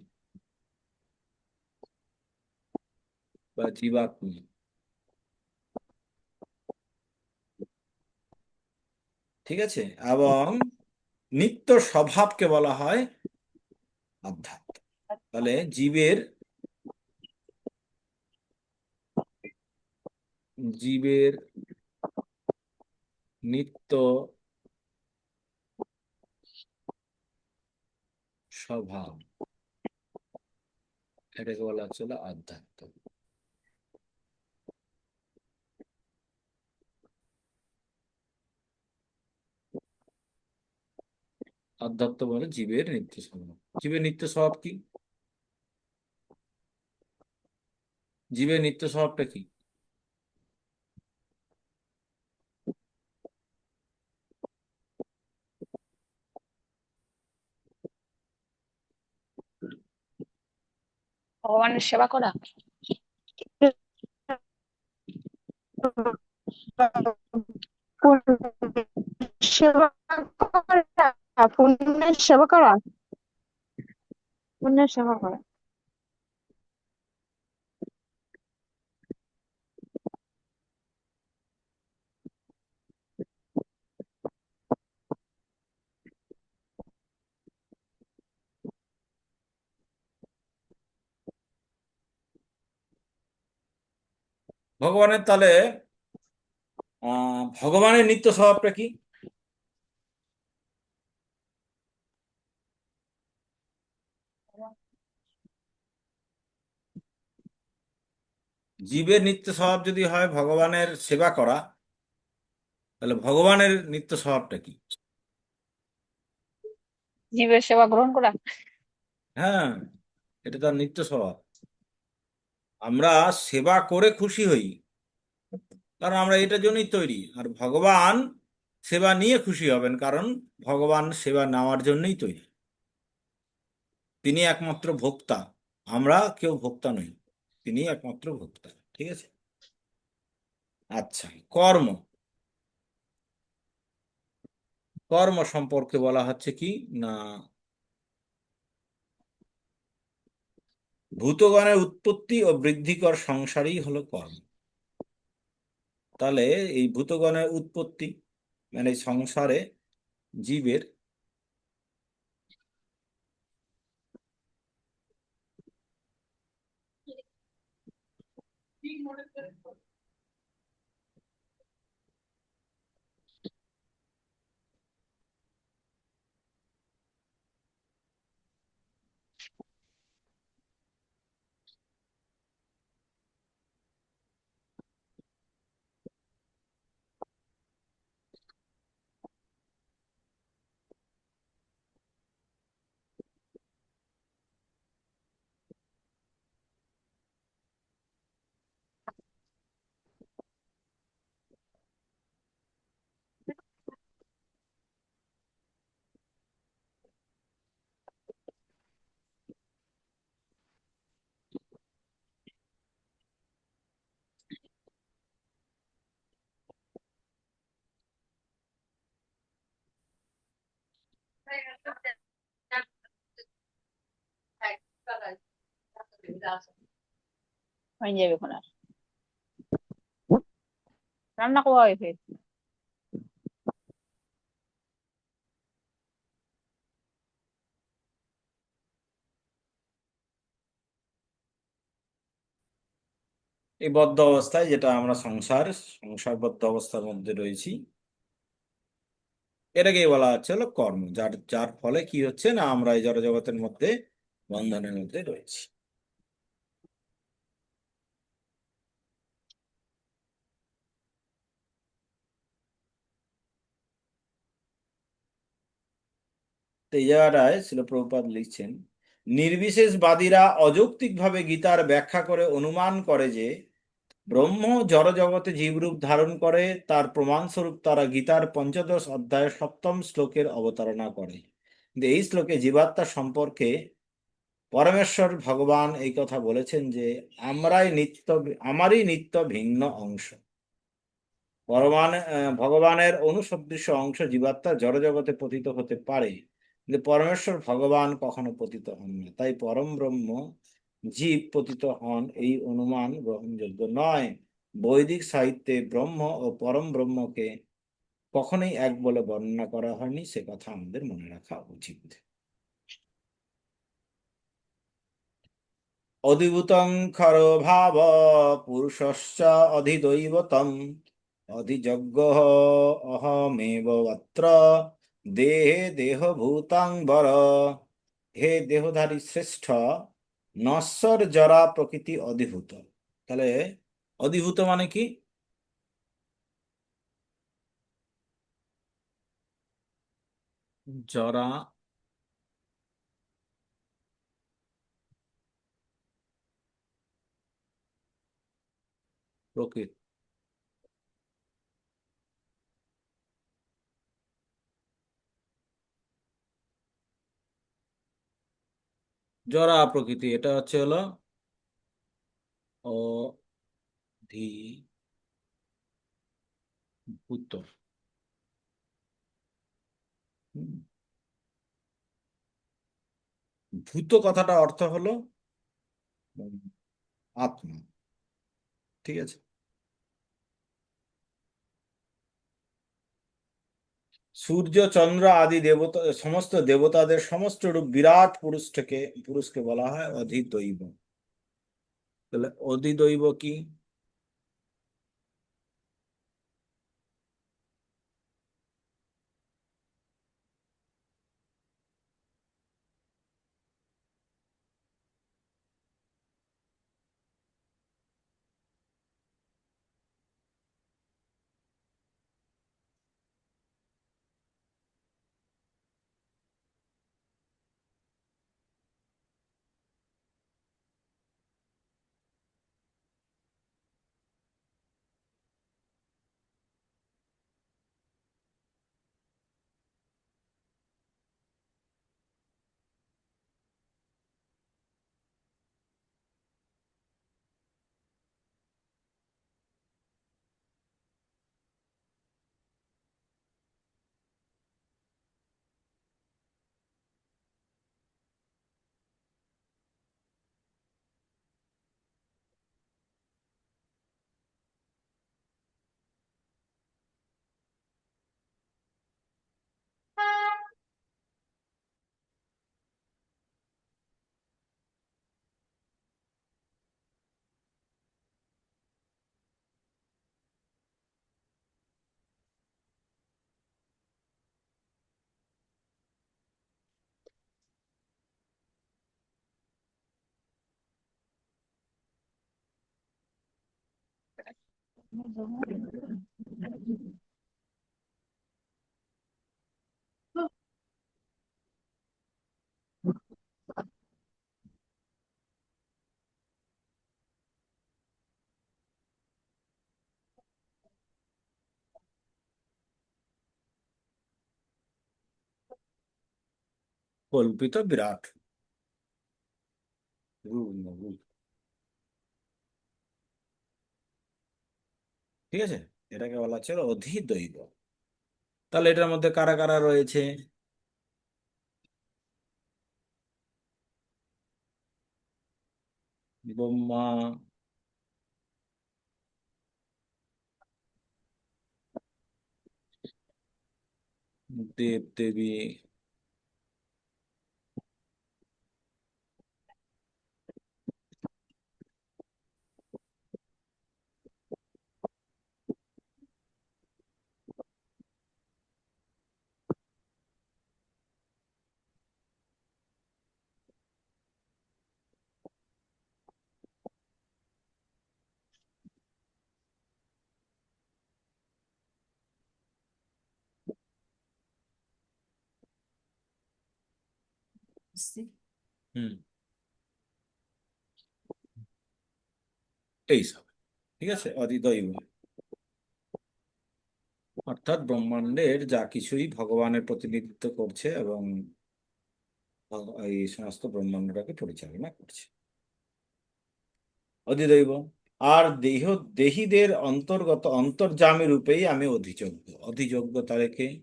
বা জীবাত্মা। ঠিক আছে, এবং নিত্য স্বভাবকে বলা হয় আধ্যাত্ম। তাহলে জীবের নিত্য স্বভাব, এটাকে বলা হচ্ছে হলো আধ্যাত্ম। আধ্যাত্ম বলে জীবের নিত্য স্বভাব। জীবের নিত্য স্বভাব কি? জীবের নিত্য স্বভাবটা কি? ভগবানের সেবা করা। সেবা করা, পুণ্যের সেবা করা, পুণ্যের সেবা করা। ভগবানের তাহলে ভগবানের নিত্য স্বভাবটা কি? জীবের নিত্য স্বভাব যদি হয় ভগবানের সেবা করা, তাহলে ভগবানের নিত্য স্বভাবটা কি? জীবের সেবা গ্রহণ করা। হ্যাঁ, এটা তার নিত্য স্বভাব। আমরা সেবা করে খুশি হই, কারণ আমরা এটার জন্যই তৈরি। আর ভগবান সেবা নিয়ে খুশি হবেন, কারণ ভগবান সেবা নেওয়ার জন্যই তৈরি। তিনি একমাত্র ভোক্তা, আমরা কেউ ভোক্তা নই, তিনি একমাত্র ভোক্তা। ঠিক আছে। আচ্ছা, কর্ম। কর্ম সম্পর্কে বলা হচ্ছে কি না, ভূতগণের উৎপত্তি ও বৃদ্ধিকর সংসারই হলো কর্ম। তাহলে এই ভূতগণের উৎপত্তি মানে সংসারে জীবের হয়ে যাবে এখন আর রান্না করা হয়েছে। এই বদ্ধ অবস্থায়, যেটা আমরা সংসারবদ্ধ অবস্থার মধ্যে রয়েছি, এটাকেই বলা হচ্ছে হলো কর্ম, যার যার ফলে কি হচ্ছে না, আমরা এই জড়জগতের মধ্যে বন্ধনের মধ্যে রয়েছি। তো এই জায়গাটায় শ্রীল প্রভুপাদ লিখছেন, নির্বিশেষবাদীরা অযৌক্তিকভাবে গীতার ব্যাখ্যা করে অনুমান করে যে ব্রহ্ম জড়জগতে জীবরূপ ধারণ করে, তার প্রমাণস্বরূপ তারা গীতার 15 অধ্যায়ের 7ম শ্লোকের অবতারণা করে। কিন্তু এই শ্লোকে জীবাত্মা সম্পর্কে পরমেশ্বর ভগবান এই কথা বলেছেন যে আমারই নিত্য ভিন্ন অংশ। ভগবানের অনুসদৃশ্য অংশ জীবাত্মা জড়জগতে পতিত হতে পারে, কিন্তু পরমেশ্বর ভগবান কখনো পতিত হন না। তাই পরম ব্রহ্ম জীব পতিত হন এই অনুমান গ্রহণযোগ্য নয়। বৈদিক সাহিত্যে ব্রহ্ম ও পরম ব্রহ্মকে কখনোই এক বলে বর্ণনা করা হয়নি, সে কথা আমাদের মনে রাখা উচিত। অধিভূতং খরো ভাব পুরুষশ্চ অধিদৈবতম অধিযজ্ঞ অহমেব অত্র দেহে দেহভূতাং বর। হে দেহধারী শ্রেষ্ঠ, নশ্বর জরা প্রকৃতি অধিভূত। তাহলে অধিভূত মানে কি? জরা প্রকৃতি, জরা প্রকৃতি, এটা হচ্ছে হলো অধিভূত। হুম। ভূত কথাটা অর্থ হলো আত্মা। ঠিক আছে। সূর্য চন্দ্র আদি দেবতা, সমস্ত দেবতাদের সমস্ত রূপ বিরাট পুরুষকে বলা হয় অধিদৈব। তাহলে অধিদৈব কি? কল্পিত বিরাট রূপ। ঠিক আছে, এটাকে বলা হচ্ছে অধিদৈব। তাহলে এটার মধ্যে কারা কারা রয়েছে? ব্রহ্মা, দেব দেবী, হুম, এইসব। ঠিক আছে, অধিদৈব অর্থাৎ ব্রহ্মাণ্ডের যা কিছুই ভগবানের প্রতিনিধিত্ব করছে এবং এই সমস্ত ব্রহ্মাণ্ডটাকে পরিচালনা করছে অধিদৈব। আর দেহীদের অন্তর্গত অন্তর্যামী রূপেই আমি অধিযোগ্য। অধিযোগ্য তারেকে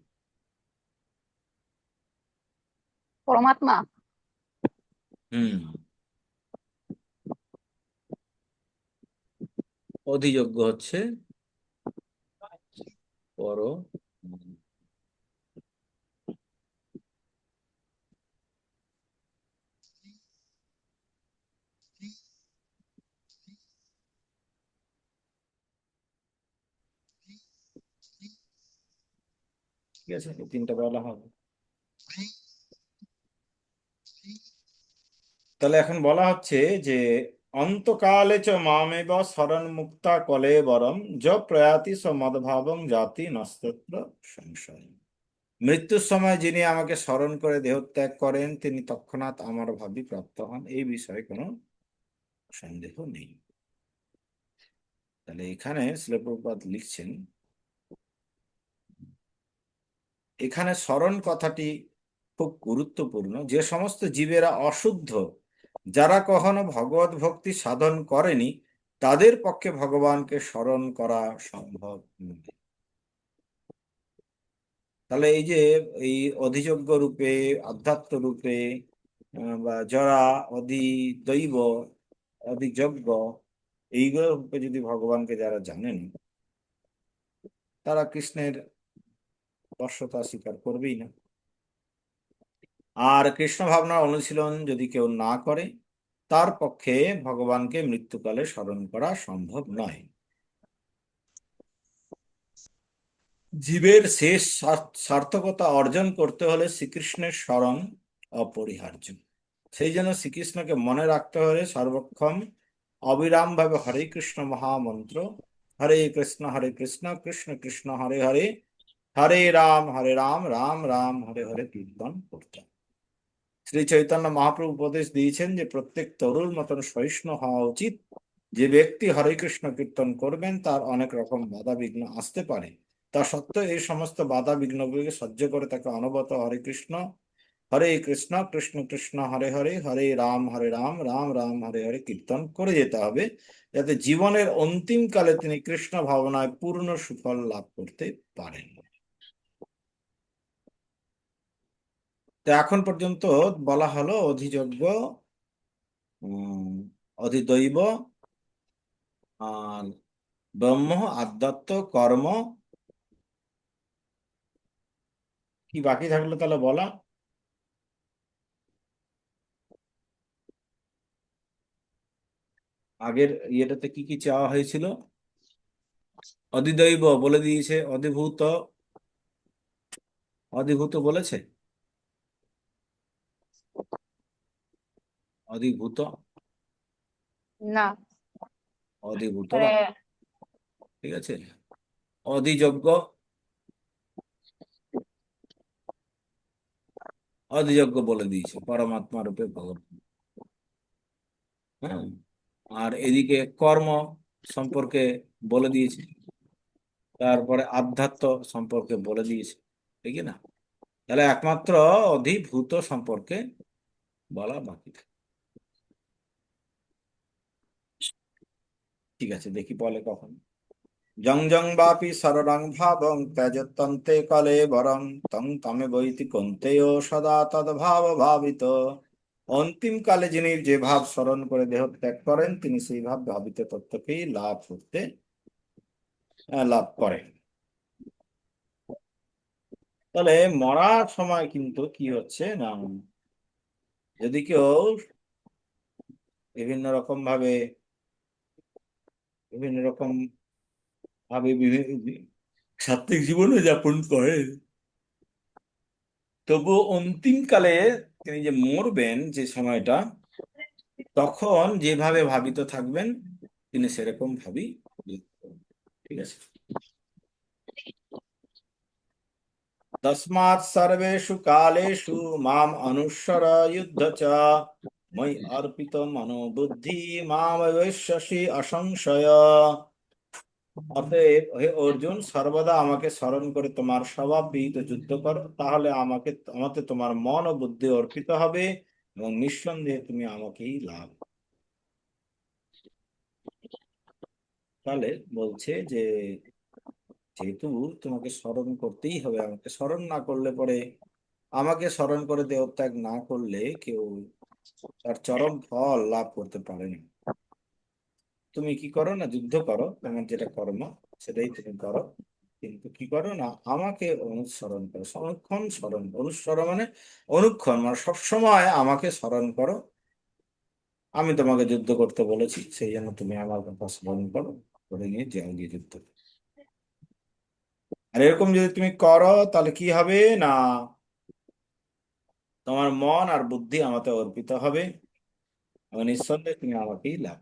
পরমাত্মা। হুম, অধিযোগ্য হচ্ছে পরমাত্মা। ঠিক আছে, এই তিনটা বলা হবে। তাহলে এখন বলা হচ্ছে যে অন্তকালে চ মামেব শরণ মুক্তা কলেবরম য প্রয়াতি স মদভাবং জাতি নস্তত্র সংশয়। মৃত্যুর সময় যিনি আমাকে স্মরণ করে দেহত্যাগ করেন তিনি তৎক্ষণাৎ আমার ভাবি প্রাপ্ত হন, এই বিষয়ে কোনো সন্দেহ নেই। তাহলে এখানে শ্রীল প্রভুপাদ লিখছেন, এখানে স্মরণ কথাটি খুব গুরুত্বপূর্ণ। যে সমস্ত জীবেরা অশুদ্ধ, যারা কখনো ভগবত ভক্তি সাধন করেনি, তাদের পক্ষে ভগবানকে স্মরণ করা সম্ভব নয়। তাহলে এই যে এই অধিযোগ্য রূপে, আধ্যাত্ম রূপে বা যারা অধিদৈব, অধিযজ্ঞ, এইগুলো রূপে যদি ভগবানকে যারা জানেন, তারা কৃষ্ণের বশ্যতা স্বীকার করবেই না। আর কৃষ্ণ ভাবনার অনুশীলন যদি কেউ না করে, তার পক্ষে ভগবানকে মৃত্যুকালে স্মরণ করা সম্ভব নয়। জীবের শেষ সার্থকতা অর্জন করতে হলে শ্রীকৃষ্ণের স্মরণ অপরিহার্য। সেই জন্য শ্রীকৃষ্ণকে মনে রাখতে হলে সর্বক্ষণ অবিরাম ভাবে হরে কৃষ্ণ মহামন্ত্র, হরে কৃষ্ণ কৃষ্ণ কৃষ্ণ হরে হরে, হরে রাম রাম রাম হরে হরে কীর্তন করতে। শ্রী চৈতন্য মহাপ্রভু উপদেশ দিয়েছেন যে প্রত্যেক তরুর মতন সহিষ্ণু হওয়া উচিত। যে ব্যক্তি হরে কৃষ্ণ কীর্তন করবেন তার অনেক রকম বাধা বিঘ্ন আসতে পারে, তা সত্ত্বেও এই সমস্ত বাধা বিঘ্নগুলিকে সহ্য করে তাকে অনবরত হরে কৃষ্ণ কৃষ্ণ কৃষ্ণ হরে হরে, হরে রাম রাম রাম হরে হরে কীর্তন করে যেতে হবে, যাতে জীবনের অন্তিম কালে তিনি কৃষ্ণ ভাবনায় পূর্ণ সুফল লাভ করতে পারেন। তো এখন পর্যন্ত বলা হলো অধিযজ্ঞ, অধিদৈব, আর ব্রহ্ম, আধ্যাত্ম, কর্ম, কি বাকি থাকলো তাহলে বলা? আগের ইয়েটাতে কি কি চাওয়া হয়েছিল? অধিদৈব বলে দিয়েছে, অধিভূত, অধিভূত বলেছে, অধিভূত, না, অধিভূত না, মানে ঠিক আছে। অধিযজ্ঞ, অধিযজ্ঞ বলে দিয়েছে পরমাত্মা রূপে ভগবান। হ্যাঁ, আর এদিকে কর্ম সম্পর্কে বলে দিয়েছে, তারপরে আধ্যাত্ম সম্পর্কে বলে দিয়েছে, ঠিক না? তাহলে একমাত্র অধিভূত সম্পর্কে বলা বাকি থাকে। ঠিক আছে, দেখি বলে কখন। জং জং বাপি সরলং ভাবং ত্যজত্যন্তে কলেবরং তং তমে বৈতি কন্তেয় সদা তদ্ভাব ভাবিত। অন্তিম কালে যিনি যে ভাব স্মরণ করে দেহ ত্যাগ করেন, তিনি সেই ভাব ভাবিত তত্ত্বকেই লাভ করেন। তাহলে মরার সময় কিন্তু কি হচ্ছে না, যদি কেউ বিভিন্ন রকম ভাবে সাত্ত্বিক জীবনে যাপন করে, তবু অন্তিম কালে তিনি যে মরবেন যে সময়টা, তখন যেভাবে ভাবিত থাকবেন তিনি সেরকম ভাবি, ঠিক আছে। তস্মাৎ সর্বেষু কালেষু মাম অনুসর যুদ্ধ চ ময়ি অর্পিত মনো বুদ্ধি মাম বৈশ্যসি অসংশয়। অতএব হে অর্জুন, সর্বদা আমাকে স্মরণ করে তোমার স্বভাব বিহিত যুদ্ধ করো, তাহলে আমাকে তোমার মন ও বুদ্ধি অর্পিত হবে এবং নিঃসন্দেহে তুমি আমাকেই লাভ। তাহলে বলছে যে যেহেতু তোমাকে স্মরণ করতেই হবে, আমাকে স্মরণ না করলে পরে, আমাকে স্মরণ করে দেহত্যাগ না করলে কেউ তার চরম ফল লাভ করতে পারে না। তুমি কি করো না, যুদ্ধ করো, তোমার যেটা কর্ম সেটাই তুমি করো, কিন্তু কি করো না, আমাকে অনুসরণ করো, অনুক্ষণ স্মরণ। অনুসরণ মানে অনুক্ষণ, মানে সবসময় আমাকে স্মরণ করো। আমি তোমাকে যুদ্ধ করতে বলেছি, সেই জন্য তুমি আমার কথা স্মরণ করো, করে নিয়ে যাও গিয়ে যুদ্ধ করো। আর এরকম যদি তুমি করো তাহলে কি হবে না, তোমার মন আর বুদ্ধি আমাকে অর্পিত হবে এবং নিঃসন্দেহে তুমি আমাকেই লাভ।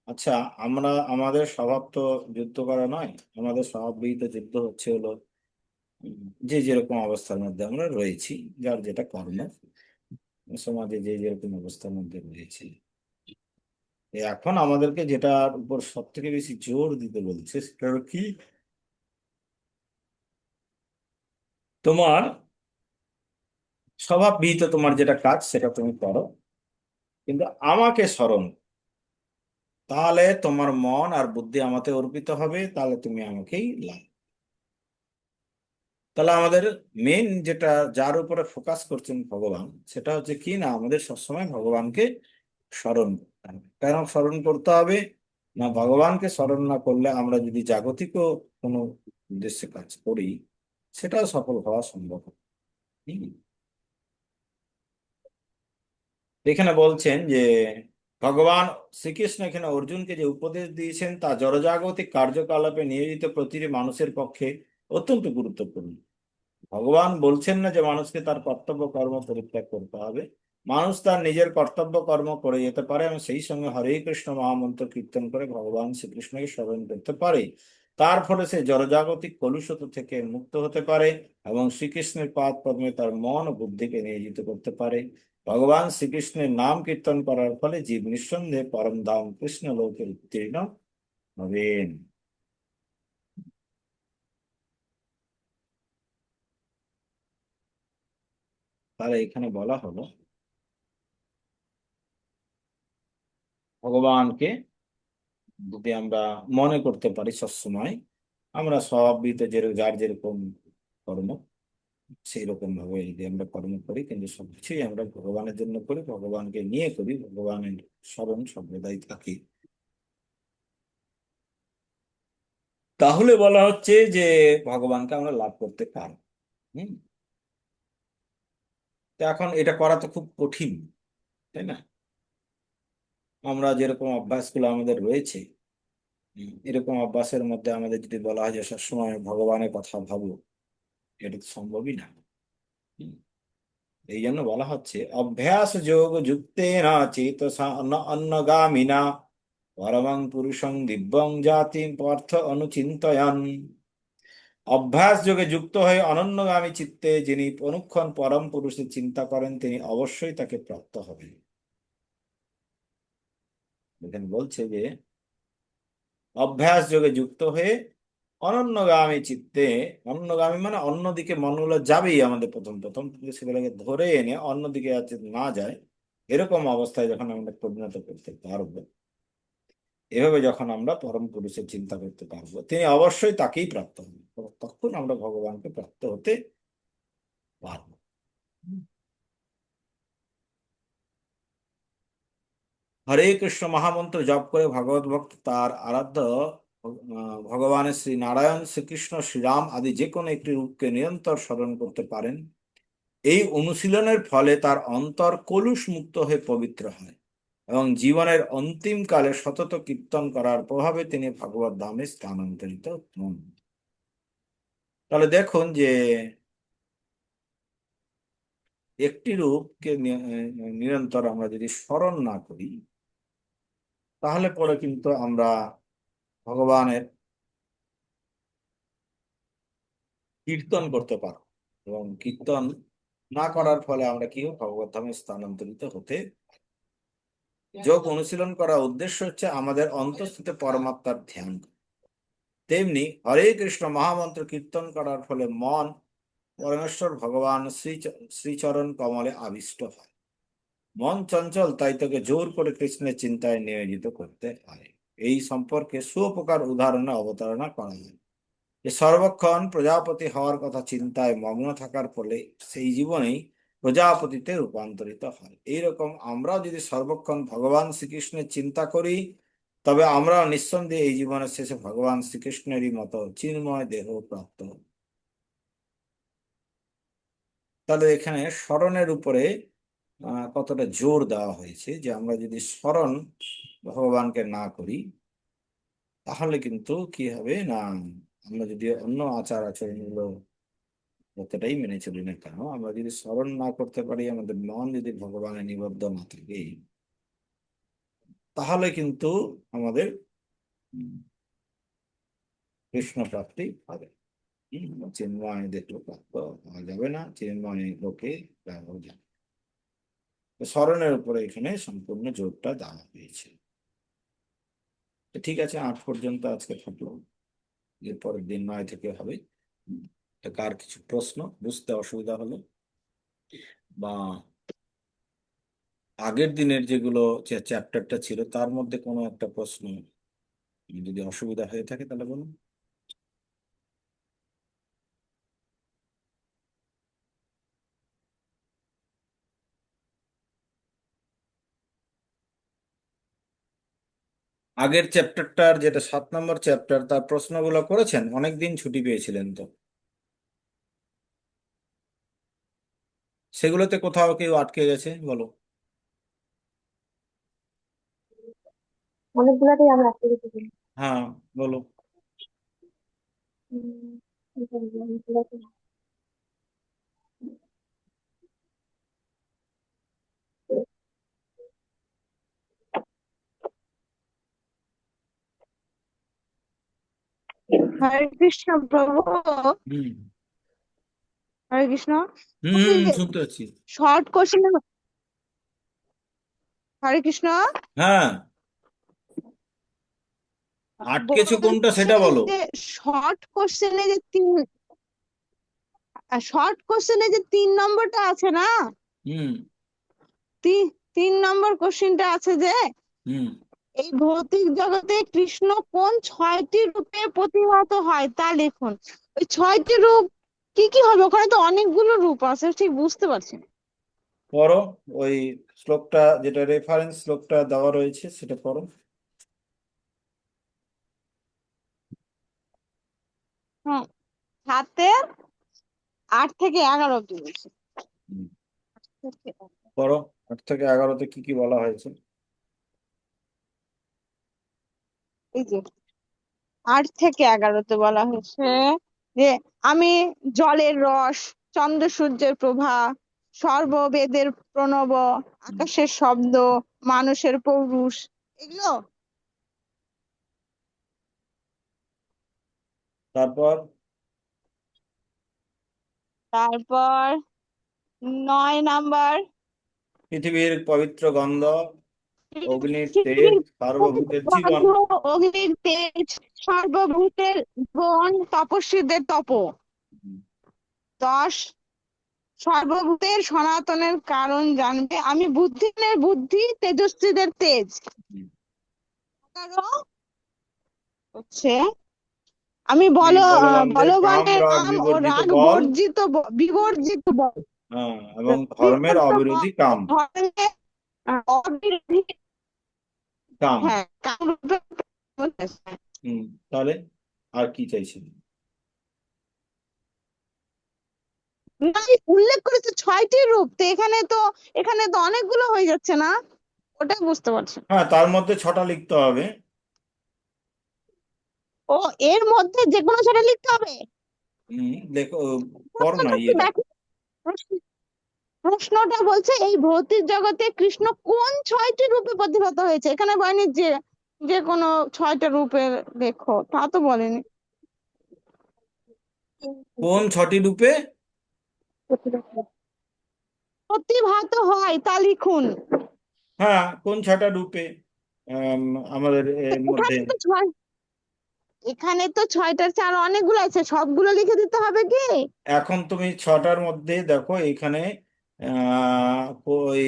আচ্ছা, আমরা আমাদের স্বভাব তো যুদ্ধ করা নয়, আমাদের স্বভাববিহিত যুদ্ধ হচ্ছে হলো যে যেরকম অবস্থার মধ্যে আমরা রয়েছি, যার যেটা কর্ম, সমাজে যে যেরকম অবস্থার মধ্যে রয়েছে। এখন আমাদেরকে যেটার উপর সব থেকে বেশি জোর দিতে বলছে সেটা হলো কি, তোমার স্বভাববিহিত তোমার যেটা কাজ সেটা তুমি করো, কিন্তু আমাকে স্মরণ, তাহলে তোমার মন আর বুদ্ধি আমাকে অর্পিত হবে, তাহলে তুমি আমাকেই লাভ। তাহলে আমাদের মেন যেটা, যার উপরে ফোকাস করছেন ভগবান, সেটা হচ্ছে কি না, আমাদের সবসময় ভগবানকে স্মরণ করতে হবে। কেন স্মরণ করতে হবে না, ভগবানকে স্মরণ না করলে আমরা যদি জাগতিক কোনো উদ্দেশ্যে কাজ করি, সেটাও সফল হওয়া সম্ভব হবে। হুম। এখানে বলছেন যে ভগবান শ্রীকৃষ্ণ এখানে অর্জুনকে যে উপদেশ দিয়েছেন তা জড়জাগতিক কার্যকলাপে নিয়োজিত প্রতিটি মানুষের পক্ষে অত্যন্ত গুরুত্বপূর্ণ। ভগবান বলছেন না যে মানুষকে তার কর্তব্য কর্ম পরিত্যাগ করতে হবে। মানুষ তার নিজের কর্তব্য কর্ম করে যেতে পারে এবং সেই সঙ্গে হরে কৃষ্ণ মহামন্ত্র কীর্তন করে ভগবান শ্রীকৃষ্ণকে স্মরণ করতে পারে। তার ফলে সে জড়জাগতিক কলুষতা থেকে মুক্ত হতে পারে এবং শ্রীকৃষ্ণের পাদ পদ্মে তার মন ও বুদ্ধিকে নিয়োজিত করতে পারে। ভগবান শ্রীকৃষ্ণের নাম কীর্তন করার ফলে জীব নিঃসন্দেহে পরম ধাম কৃষ্ণ লোকে উত্তীর্ণ হবেন। তাহলে এখানে বলা হলো ভগবানকে যদি আমরা মনে করতে পারি সবসময়, আমরা স্বভাববিদ যার যেরকম কর্ম সেই রকম ভাবে যদি আমরা কর্ম করি, কিন্তু সবকিছুই আমরা ভগবানের জন্য করি, ভগবানকে নিয়ে করি, ভগবানের স্মরণ সর্বদাই থাকি, তাহলে বলা হচ্ছে যে ভগবানকে আমরা লাভ করতে পারি। হম। তো এখন এটা করা তো খুব কঠিন, তাই না? আমরা যেরকম অভ্যাসগুলো আমাদের রয়েছে, এরকম অভ্যাসের মধ্যে আমাদের যদি বলা হয় যে সবসময় ভগবানের কথা ভাবো, এটা তো সম্ভবই না। হুম। এই জন্য বলা হচ্ছে অভ্যাস যোগ যুক্তেন চেতসা অন্নগামিনা পরমং পুরুষং দিব্যং জাতিম পার্থ অনুচিন্তয়ন। অভ্যাস যোগে যুক্ত হয়ে অনন্যগামী চিত্তে যিনি অনুক্ষণ পরম পুরুষের চিন্তা করেন, তিনি অবশ্যই তাকে প্রাপ্ত হবেন। এখানে বলছে যে অভ্যাস যোগে যুক্ত হয়ে অনন্যগামী চিত্তে, অন্যগামী মানে অন্যদিকে মনগুলো যাবেই আমাদের প্রথম প্রথম, কিন্তু সেগুলোকে ধরে এনে অন্যদিকে যাতে না যায়, এরকম অবস্থায় যখন আমরা পরিণত করতে পারবো, এভাবে যখন আমরা পরম পুরুষের চিন্তা করতে পারবো, তিনি অবশ্যই তাকেই প্রাপ্ত হবেন, তখন আমরা ভগবানকে প্রাপ্ত হতে পারবো। হরে কৃষ্ণ মহামন্ত্র জপ করে ভাগবত ভক্ত তার আরাধ্য ভগবানের শ্রী নারায়ণ, শ্রীকৃষ্ণ, শ্রীরাম আদি যে কোনো একটি রূপকে নিরন্তর স্মরণ করতে পারেন। এই অনুশীলনের ফলে তার অন্তর কলুষ মুক্ত হয়ে পবিত্র হয় এবং জীবনের অন্তিম কালে সতত কীর্তন করার প্রভাবে তিনি ভগবত ধামে স্থানান্তরিত হন। তাহলে দেখুন যে একটি রূপকে নিরন্তর আমরা যদি স্মরণ না করি, তাহলে পরে কিন্তু আমরা ভগবানের কীর্তন করতে পারবো, এবং কীর্তন না করার ফলে আমরা কি ভগবত ধামে স্থানান্তরিত হতে। যোগ অনুশীলন করার উদ্দেশ্য হচ্ছে আমাদের অন্তঃস্থিত পরমাত্মার ধ্যান। তেমনি হরে কৃষ্ণ মহামন্ত্র কীর্তন করার ফলে মন পরমেশ্বর ভগবান শ্রীচরণ কমলে আবিষ্ট হয়। মন চঞ্চল, তাই তোকে জোর করে কৃষ্ণের চিন্তায় নিয়োজিত করতে হয়। এই সম্পর্কে সুপ্রকার উদাহরণে অবতারণা করা হয় যে সর্বক্ষণ প্রজাপতি হওয়ার কথা চিন্তায় মগ্ন থাকার ফলে সেই জীবনেই প্রজাপতিতে রূপান্তরিত হয়। এইরকম আমরাও যদি সর্বক্ষণ ভগবান শ্রীকৃষ্ণের চিন্তা করি, তবে আমরা নিঃসন্দেহে এই জীবনের শেষে ভগবান শ্রীকৃষ্ণেরই মতো চিন্ময় দেহ প্রাপ্ত হব। তাহলে এখানে স্মরণের উপরে কতটা জোর দেওয়া হয়েছে যে আমরা যদি স্মরণ ভগবানকে না করি, তাহলে কিন্তু কি হবে না, আমরা যদি অন্য আচার আচরণগুলো যতটাই মেনে চলি না কেন, আমরা যদি স্মরণ না করতে পারি, আমাদের মন যদি ভগবানের নিবদ্ধ না থাকে, তাহলে কিন্তু আমাদের কৃষ্ণ প্রাপ্তি হবে। চিন্ময় দেখলো প্রাপ্ত হওয়া যাবে না, চিন্ময় লোকে যাওয়া যাবে। তো স্মরণের উপরে এখানে সম্পূর্ণ জোরটা দেওয়া হয়েছে। তো ঠিক আছে, 8 পর্যন্ত আজকে থাকলো, এরপরের দিন 9 থেকে হবে। তো কার কিছু প্রশ্ন বুঝতে অসুবিধা হলো, বা আগের দিনের যেগুলো চ্যাপ্টারটা ছিল তার মধ্যে কোনো একটা প্রশ্ন যদি অসুবিধা হয়ে থাকে তাহলে বলুন। আগের চ্যাপ্টারটার যেটা 7 নম্বর চ্যাপ্টার, তার প্রশ্নগুলো করেছেন? অনেকদিন ছুটি পেয়েছিলেন তো, সেগুলোতে কোথাও কেউ আটকে গেছে বলো। অনেকগুলাতেই আমরা আজকে কিছু বলি। হ্যাঁ, বলো। অনেকগুলাতে। হরে কৃষ্ণ প্রভু। হুম হরে কৃষ্ণ। হুম ওই যে শুনতে পাচ্ছি। Short question. হরে কৃষ্ণ। হ্যাঁ, আটকেছো কোনটা বলছি সেটা বলো। যে শর্ট কোশ্চেনে যে তিন নম্বরটা আছে না, হুম 3 নম্বর কোশ্চেনটা আছে যে হুম এই ভৌতিক জগতে কৃষ্ণ কোন 6টি রূপে প্রতিভাত হয় তা লিখুন। ওই 6টি রূপ কি কি হবে? ওখানে তো অনেকগুলো রূপ আছে, ঠিক বুঝতে পারছি না। পড়ো, ওই শ্লোকটা, যেটা রেফারেন্স শ্লোকটা দেওয়া রয়েছে সেটা পড়ো। হুম, 8 থেকে 11 অব্দি বলছি। হুম, পড়ো। 8 থেকে 11তে কি কি বলা হয়েছে? এই যে 8 থেকে 11তে বলা হয়েছে যে আমি জলের রস, চন্দ্র সূর্যের প্রভা, সর্ববেদের প্রণব, হুম, আকাশের শব্দ, মানুষের পৌরুষ, এগুলো। তারপর তারপর 9 নাম্বার পৃথিবীর পবিত্র গন্ধ, অগ্নির তেজ, পৃথিবীর সার্বভূতের জীবন। গন্ধ, অগ্নির তেজ, সর্বভূতের বন, তপস্বীদের তপ। হুম, 10, সর্বভূতের সনাতনের কারণ জানবে, আমি বুদ্ধিনের বুদ্ধি, তেজস্বীদের তেজ। হুম। 11 হচ্ছে আমি এই বলবানদের কাম বলবানের রাগ কাম ও বিবর্জিত রাগ বল। বিবর্জিত বল। হ্যাঁ, এবং ধর্মের বিবর্জিত অবিরোধী কাম। ধর্মের অবিরোধী। কাম। হ্যাঁ, কামরূপে। হুম, তাহলে আর কি চাইছেন? না, উল্লেখ করেছে 6টি রূপ, তো এখানে তো অনেকগুলো হয়ে যাচ্ছে না, ওটাই বুঝতে পারছি না। হ্যাঁ, তার মধ্যে 6টা লিখতে হবে। ও, এর মধ্যে যে কোনো সেটা লিখতে হবে? দেখো, পড়ো না প্রশ্নটা একটু ইয়েটা। দেখো। প্রশ্নটা বলছে এই ভৌতিক জগতে কৃষ্ণ কোন 6টি রূপে প্রতিভাত হয়েছে, এখানে বলেনি যে যে কোনো 6টা রূপের লেখো, তা তো বলেনি। কোন 6টি রূপে? প্রতিভাত হয় তা লিখুন। হ্যাঁ, কোন 6টা রূপে আম, আমাদের এর মধ্যে। এখানে তো ছয়, এখানে তো 6টার চেয়ে আরো অনেকগুলো আছে, সবগুলো লিখে দিতে হবে কি? এখন তুমি 6টার মধ্যে দেখো এখানে, ওই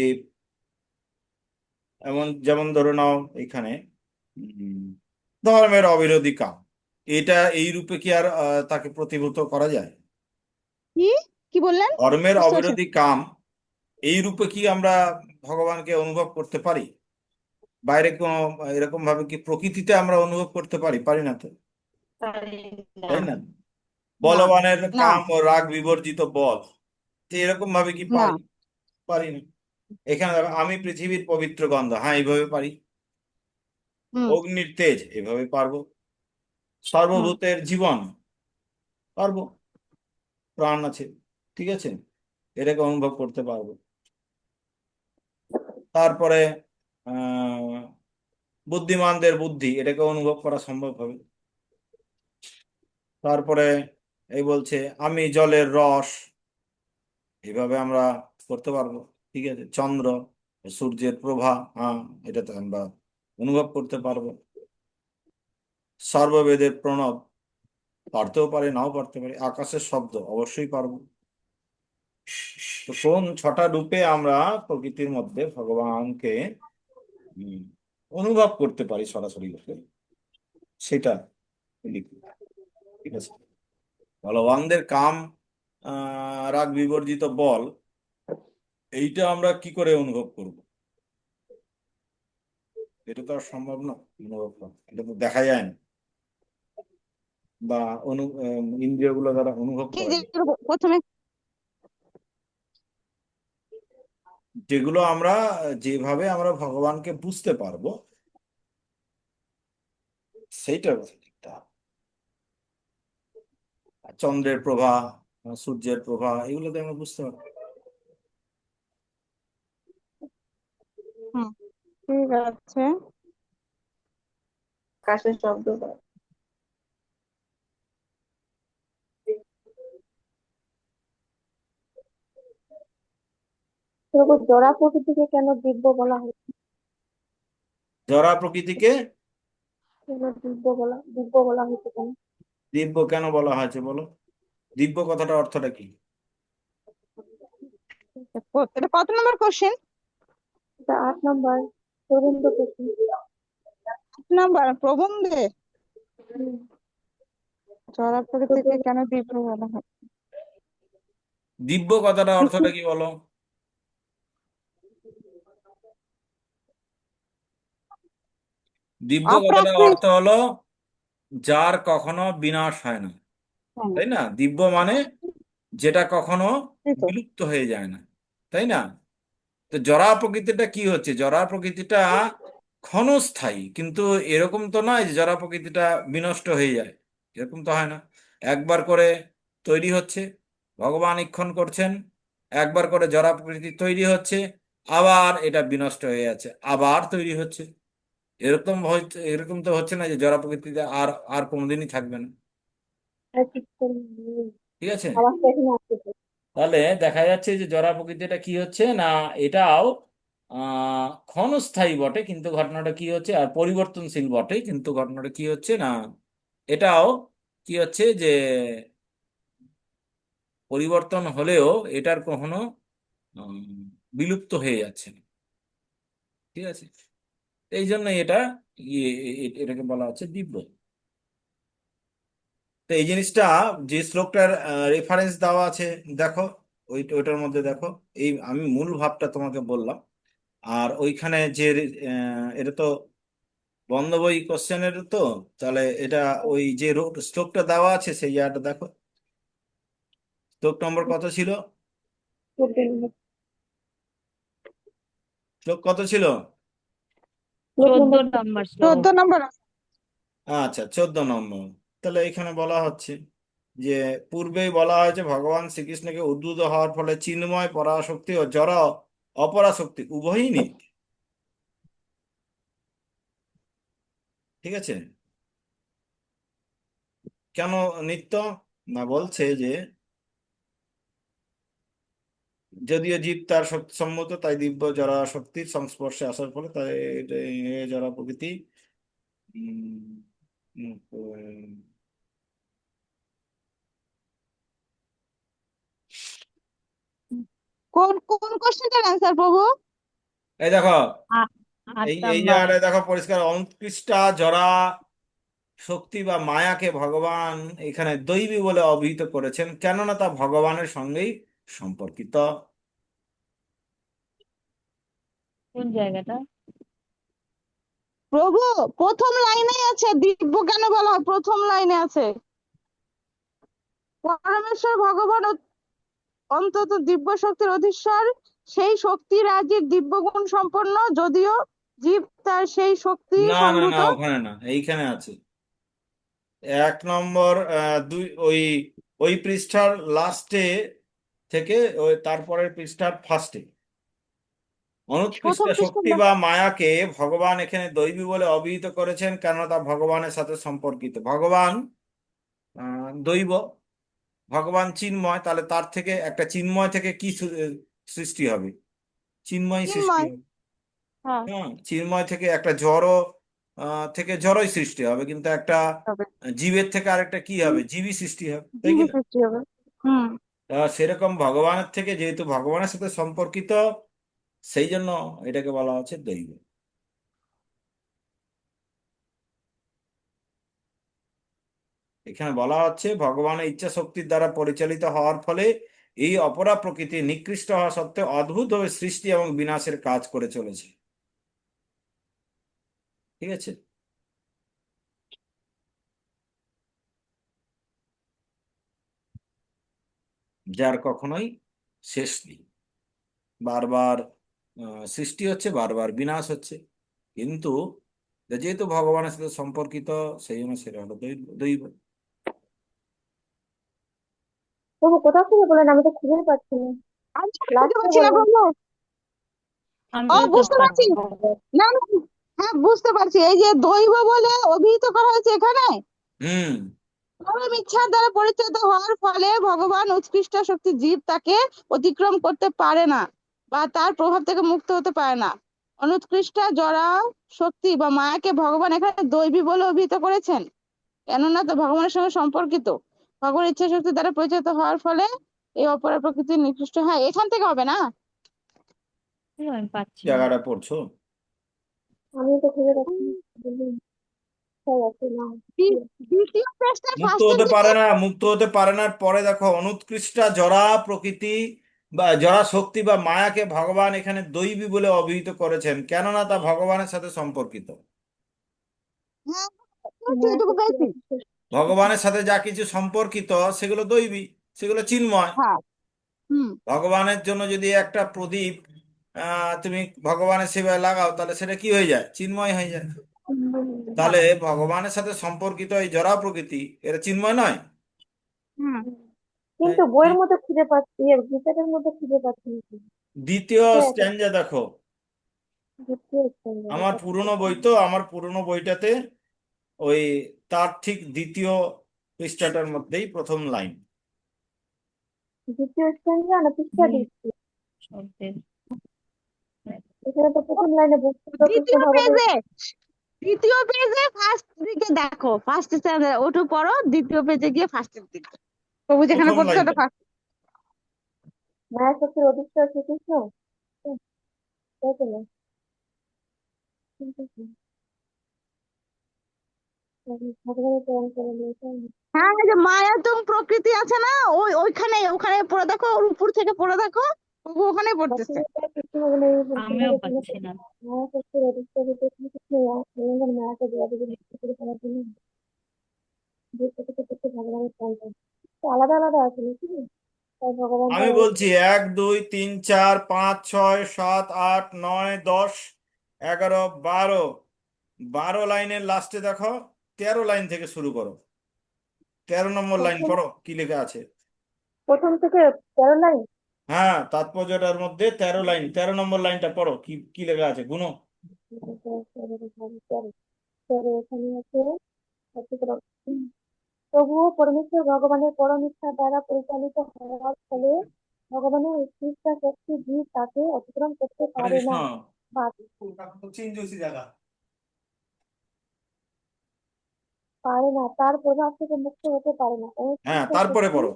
যেমন ধরে নাও এখানে, উম, ধর্মের অবিরোধী কাম, এটা এই রূপে কি আর তাকে প্রতিভূত করা যায়? কি কি বললেন? ধর্মের বুঝতে পারছি না। অবিরোধী কাম, এই রূপে কি আমরা ভগবানকে অনুভব করতে পারি? বাইরে কোনো এরকম ভাবে কি প্রকৃতিতে আমরা অনুভব করতে পারি? পারি না তো, না, তাই না? না, বলবানের না, কাম ও রাগ বিবর্জিত বল, যে এরকম ভাবে কি না। পারি? পারি না। এখানে দেখো, আমি পৃথিবীর পবিত্র গন্ধ, হ্যাঁ এইভাবে পারি। হুম। অগ্নির তেজ, এভাবে পারবো। সর্বভূতের জীবন পারবো, প্রাণ আছে, ঠিক আছে, এটাকে অনুভব করতে পারবো। তারপরে আহ বুদ্ধিমানদের বুদ্ধি, এটাকে অনুভব করা সম্ভব হবে। তারপরে এই বলছে আমি জলের রস, এইভাবে আমরা করতে পারবো, ঠিক আছে। চন্দ্র, সূর্যের প্রভা, হ্যাঁ, এটাতে আমরা অনুভব করতে পারবো। সর্ববেদের প্রণব, পারতেও পারে নাও পারতে পারে। আকাশের শব্দ অবশ্যই পারবো। তো কোন 6টা রূপে আমরা প্রকৃতির মধ্যে ভগবানকে উম, অনুভব করতে পারি সরাসরি ভাবে, সেটা লিখি, ঠিক আছে। বলবানদের কাম, রাগ বিবর্জিত বল, এইটা আমরা কি করে অনুভব করব? এটা তো আর সম্ভব না অনুভব করা, এটা তো দেখা যায় না, বা ইন্দ্রিয়গুলো দ্বারা অনুভব কি করা যে যায়। প্রথমে যেগুলো আমরা, যেভাবে আমরা ভগবানকে বুঝতে পারবো, সেইটার কথা লিখতে হবে। আর চন্দ্রের প্রভা, সূর্যের প্রভা, এগুলোতে আমরা বুঝতে পারবো। হুম, ঠিক আছে। আকাশের শব্দ পায়। প্রভু, জড়া প্রকৃতিকে কেন দিব্য বলা হয়? জড়া প্রকৃতিকে কেন দিব্য বলা হয়েছে কেন? দিব্য কেন বলা হয়েছে বলো? দিব্য কথাটার অর্থটা কি? এটা কত নম্বর কোশ্চেন? এটা 8 নম্বর প্রবন্ধ প্রশ্ন। নাম্বার প্রবন্ধে হুম, জড় প্রকৃতিকে কেন দিব্য বলা হয়? দিব্য কথাটার অর্থটা কি বলো? দিব্য কথাটার অপ্রাকৃত। অর্থ হলো যার কখনো বিনাশ হয় না, তাই না? দিব্য মানে যেটা কখনো বিলুপ্ত হয়ে যায় না, তাই না? তো জড়া প্রকৃতিটা কি হচ্ছে? জড়া প্রকৃতিটা ক্ষণস্থায়ী, কিন্তু এরকম তো নয় যে জড়া প্রকৃতিটা বিনষ্ট হয়ে যায়, এরকম তো হয় না। একবার করে তৈরি হচ্ছে, ভগবান ইক্ষণ করছেন, একবার করে জড়া প্রকৃতি তৈরি হচ্ছে, আবার এটা বিনষ্ট হয়ে যাচ্ছে, আবার তৈরি হচ্ছে। এরকম তো হচ্ছে না যে জড়া প্রকৃতিতে আর আর কোনোদিনই থাকবে না, আর ঠিক করে ঠিক আছে। আওয়াজটা এখানে আসতেছে। তাহলে দেখা যাচ্ছে যে জড়া প্রকৃতিটা কি হচ্ছে না, এটাও ক্ষণস্থায়ী বটে, কিন্তু ঘটনাটা কি হচ্ছে, আর পরিবর্তনশীল বটে, কিন্তু ঘটনাটা কি হচ্ছে না, এটাও কি হচ্ছে যে পরিবর্তন হলেও এটার কখনো উম, বিলুপ্ত হয়ে যাচ্ছে না, ঠিক আছে। এই জন্য এটা এটাকে বলা হচ্ছে দিব্য। তো এই জিনিসটা, যে শ্লোকটার রেফারেন্স দেওয়া আছে, দেখো, ওইটার মধ্যে দেখো, এই আমি মূল ভাবটা তোমাকে বললাম। আর ওইখানে যে এটা তো বন্ধ বই কোশ্চেনের তো, তাহলে এটা ওই যে শ্লোকটা দেওয়া আছে সেই জায়গাটা দেখো। শ্লোক নম্বর কত ছিল? শ্লোক কত ছিল? শ্লোক 14 নম্বর নম্বর শ্লোক। 14 নম্বর। আচ্ছা, 14 নম্বর। তাহলে এখানে বলা হচ্ছে যে পূর্বেই বলা হয়েছে ভগবান শ্রীকৃষ্ণকে উদ্বুদ্ধ হওয়ার ফলে চিন্ময় পরাশক্তি ও জড় অপরাশক্তি উভয়ই নিত্য, ঠিক আছে। কেন নিত্য? না, বলছে যে যদিও জীব তার শক্তি সম্মত, তাই দিব্য জড়া শক্তির সংস্পর্শে আসার ফলে তাই জড়া প্রকৃতি উম, উম, কোন কোন কোশ্চেনটার অ্যান্সার প্রভু? এই দেখো, আ- আট এই এই নাম্বার। জায়গাটায় দেখো পরিষ্কার, অনিকৃষ্টা জড়া শক্তি বা মায়াকে ভগবান এখানে দৈবী বলে অভিহিত করেছেন, কেননা তা ভগবানের সঙ্গেই সম্পর্কিত। কোন জায়গাটা? প্রভু, প্রথম লাইনে আছে দিব্য কেন বলা হয়, প্রথম লাইনে আছে পরমেশ্বর ভগবান অন্তত দিব্য শক্তির অধীশ্বর, সেই শক্তি রাজ্যের দিব্য গুণ সম্পন্ন, যদিও জীব তার সেই শক্তি না না না, সংহত। ওখানে না, এইখানে আছে। 1 নম্বর দুই ওই ওই পৃষ্ঠার লাস্টে থেকে ওই তারপরের পৃষ্ঠার ফার্স্টে, অনুৎকৃষ্ট প্রথম পৃষ্ঠা শক্তি বা মায়াকে ভগবান এখানে দৈবী বলে অভিহিত করেছেন, কেননা তা ভগবানের সাথে সম্পর্কিত। ভগবান দৈব, ভগবান চিন্ময়, তাহলে তার থেকে একটা চিন্ময় থেকে কি সৃষ্টি হবে? চিন্ময় সৃষ্টি চিন্ময়। হবে। হ্যাঁ, হ্যাঁ, চিন্ময় থেকে একটা জড় থেকে জড়ই সৃষ্টি হবে, কিন্তু একটা হবে। জীবের থেকে আরেকটা কি হুম, হবে? জীবই সৃষ্টি হবে, তাই কি জীবী না? সৃষ্টি হবে। হুম। সেরকম ভগবানের থেকে, যেহেতু ভগবানের সাথে সম্পর্কিত, সেই জন্য এটাকে বলা হচ্ছে দৈব। এখানে বলা হচ্ছে ভগবানের ইচ্ছা শক্তির দ্বারা পরিচালিত হওয়ার ফলে এই অপরা প্রকৃতি নিকৃষ্ট হওয়া সত্ত্বেও অদ্ভুতভাবে সৃষ্টি এবং বিনাশের কাজ করে চলেছে। ঠিক আছে। যার কখনোই শেষ নেই, বারবার সৃষ্টি হচ্ছে, বারবার বিনাশ হচ্ছে, কিন্তু যেহেতু ভগবানের সাথে সম্পর্কিত, সেই জন্য সেটা হলো দৈব। তবু কোথা থেকে বলেন, আমি তো খুঁজে পাচ্ছি না। আমি বুঝতে লাস্টে পারছি না বলবেন। বললো। ও, আমিও তো বুঝতে পারছি। পাচ্ছি না। না না, হ্যাঁ বুঝতে পারছি, এই যে দৈব বলে অভিহিত করা হয়েছে এখানে, হুম। পরম ইচ্ছার দ্বারা পরিচালিত হওয়ার ফলে ভগবান উৎকৃষ্ট শক্তি জীব তাকে অতিক্রম করতে পারে না বা তার প্রভাব থেকে মুক্ত হতে পারে না। অনুৎকৃষ্ট জড়া শক্তি বা মায়াকে ভগবান এখানে দৈবী বলে অভিহিত করেছেন, কেননা তো ভগবানের সঙ্গে সম্পর্কিত। ভগবানের ইচ্ছা শক্তি দ্বারা পরিচালিত হওয়ার ফলে এই অপরা প্রকৃতির নিকৃষ্ট, হ্যাঁ এখান থেকে হবে না? আমি পাচ্ছি না। জায়গাটা পড়ছো? আমি তো খুঁজে পাচ্ছি না। বলুন, কোথায় আছে না? দ্বিতীয় পৃষ্ঠার মুক্ত ফার্স্টের হতে দিকে। পারে না, মুক্ত হতে পারে না। পরে দেখো, অনুৎকৃষ্টা জড়া প্রকৃতি বা জড়া শক্তি বা মায়াকে ভগবান এখানে দৈবী বলে অভিহিত করেছেন, কেননা তা ভগবানের সাথে সম্পর্কিত। হ্যাঁ, মায়া এটুকু শক্তি পেয়েছি। ভগবানের সাথে যা কিছু সম্পর্কিত সেগুলো দৈবী, সেগুলো চিন্ময়। হ্যাঁ। হুম। ভগবানের জন্য যদি একটা প্রদীপ তুমি ভগবানের সেবায় লাগাও, তাহলে সেটা কি হয়ে যায়? চিন্ময় হয়ে যায়। তাহলে ভগবানের সাথে সম্পর্কিত এই জড়া প্রকৃতি, এটা চিন্ময় নয়? হুম। কিন্তু বইয়ের মধ্যে খুঁজে পাচ্ছি, গীতাটার মধ্যে খুঁজে পাচ্ছি না। দ্বিতীয় কোথায় আছে? স্ট্যাঞ্জা দেখো, দ্বিতীয় স্তম্ভ, আমার পুরনো বই তো, আমার পুরনো বইটাতে ওই তার ঠিক দ্বিতীয় পৃষ্ঠাটার মধ্যেই প্রথম লাইন। দ্বিতীয় স্তম্ভ না পৃষ্ঠা হুম, দিচ্ছি। শব্দের এখানে তো প্রথম লাইনে বক্তব্য কৃষ্ণ দ্বিতীয় ভগবান। পেজে, দ্বিতীয় পেজে ফার্স্ট দিকে দেখো, ফার্স্ট ওঠো পড়ো, দ্বিতীয় পেজে গিয়ে ফার্স্টের দিকে প্রভু যেখানে প্রথম পড়ছে ওটা লাইনটা। ফার্স্ট। মায়া শক্তির অধিষ্ঠা শ্রীকৃষ্ণ, তাই তো না? ভগবানের প্রেরণ করে নিয়েছেন। হ্যাঁ, এই যে মায়াতুম প্রকৃতি আছে না, ওইখানে ওখানে পড়ে দেখো, ওর উপর থেকে পড়ে দেখো, প্রভু ওখানে পড়তেছে। কৃষ্ণ ভগবানের আমিও পাচ্ছি না। মায়া শক্তির অধিষ্ঠা শ্রীকৃষ্ণ মায়াকে দেওয়া দেবে মুক্ত করে ফেলার জন্য যে প্রকৃতি করতে ভগবানের সন্তান। তো আলাদা আলাদা আছে নাকি? তাই ভগবান আমি তার বলছি 1 2 3 4 5 6 7 8 9 10 11 12, 12 লাইনের লাস্টে দেখো, 13 লাইন থেকে শুরু করো। 13 নম্বর লাইন প্রথম পড়ো, কি লেখা আছে? প্রথম থেকে 13 লাইন। হ্যাঁ, তাৎপর্যটার মধ্যে 13 লাইন, 13 নম্বর লাইনটা পড়ো, কি কি লেখা আছে গুনো। এখানে আছে তবুও পরমেশ্বর ভগবানের পরম ইচ্ছা দ্বারা পরিচালিত হওয়ার ফলে ভগবানের উৎকৃষ্ট শক্তি জীব তাকে অতিক্রম করতে হরে পারে কৃষ্ণ। না বা তার প্রভাব থেকে মুক্ত হতে পারে না। হ্যাঁ, অনির্দিষ্ট তারপরে শক্তি পড়ো।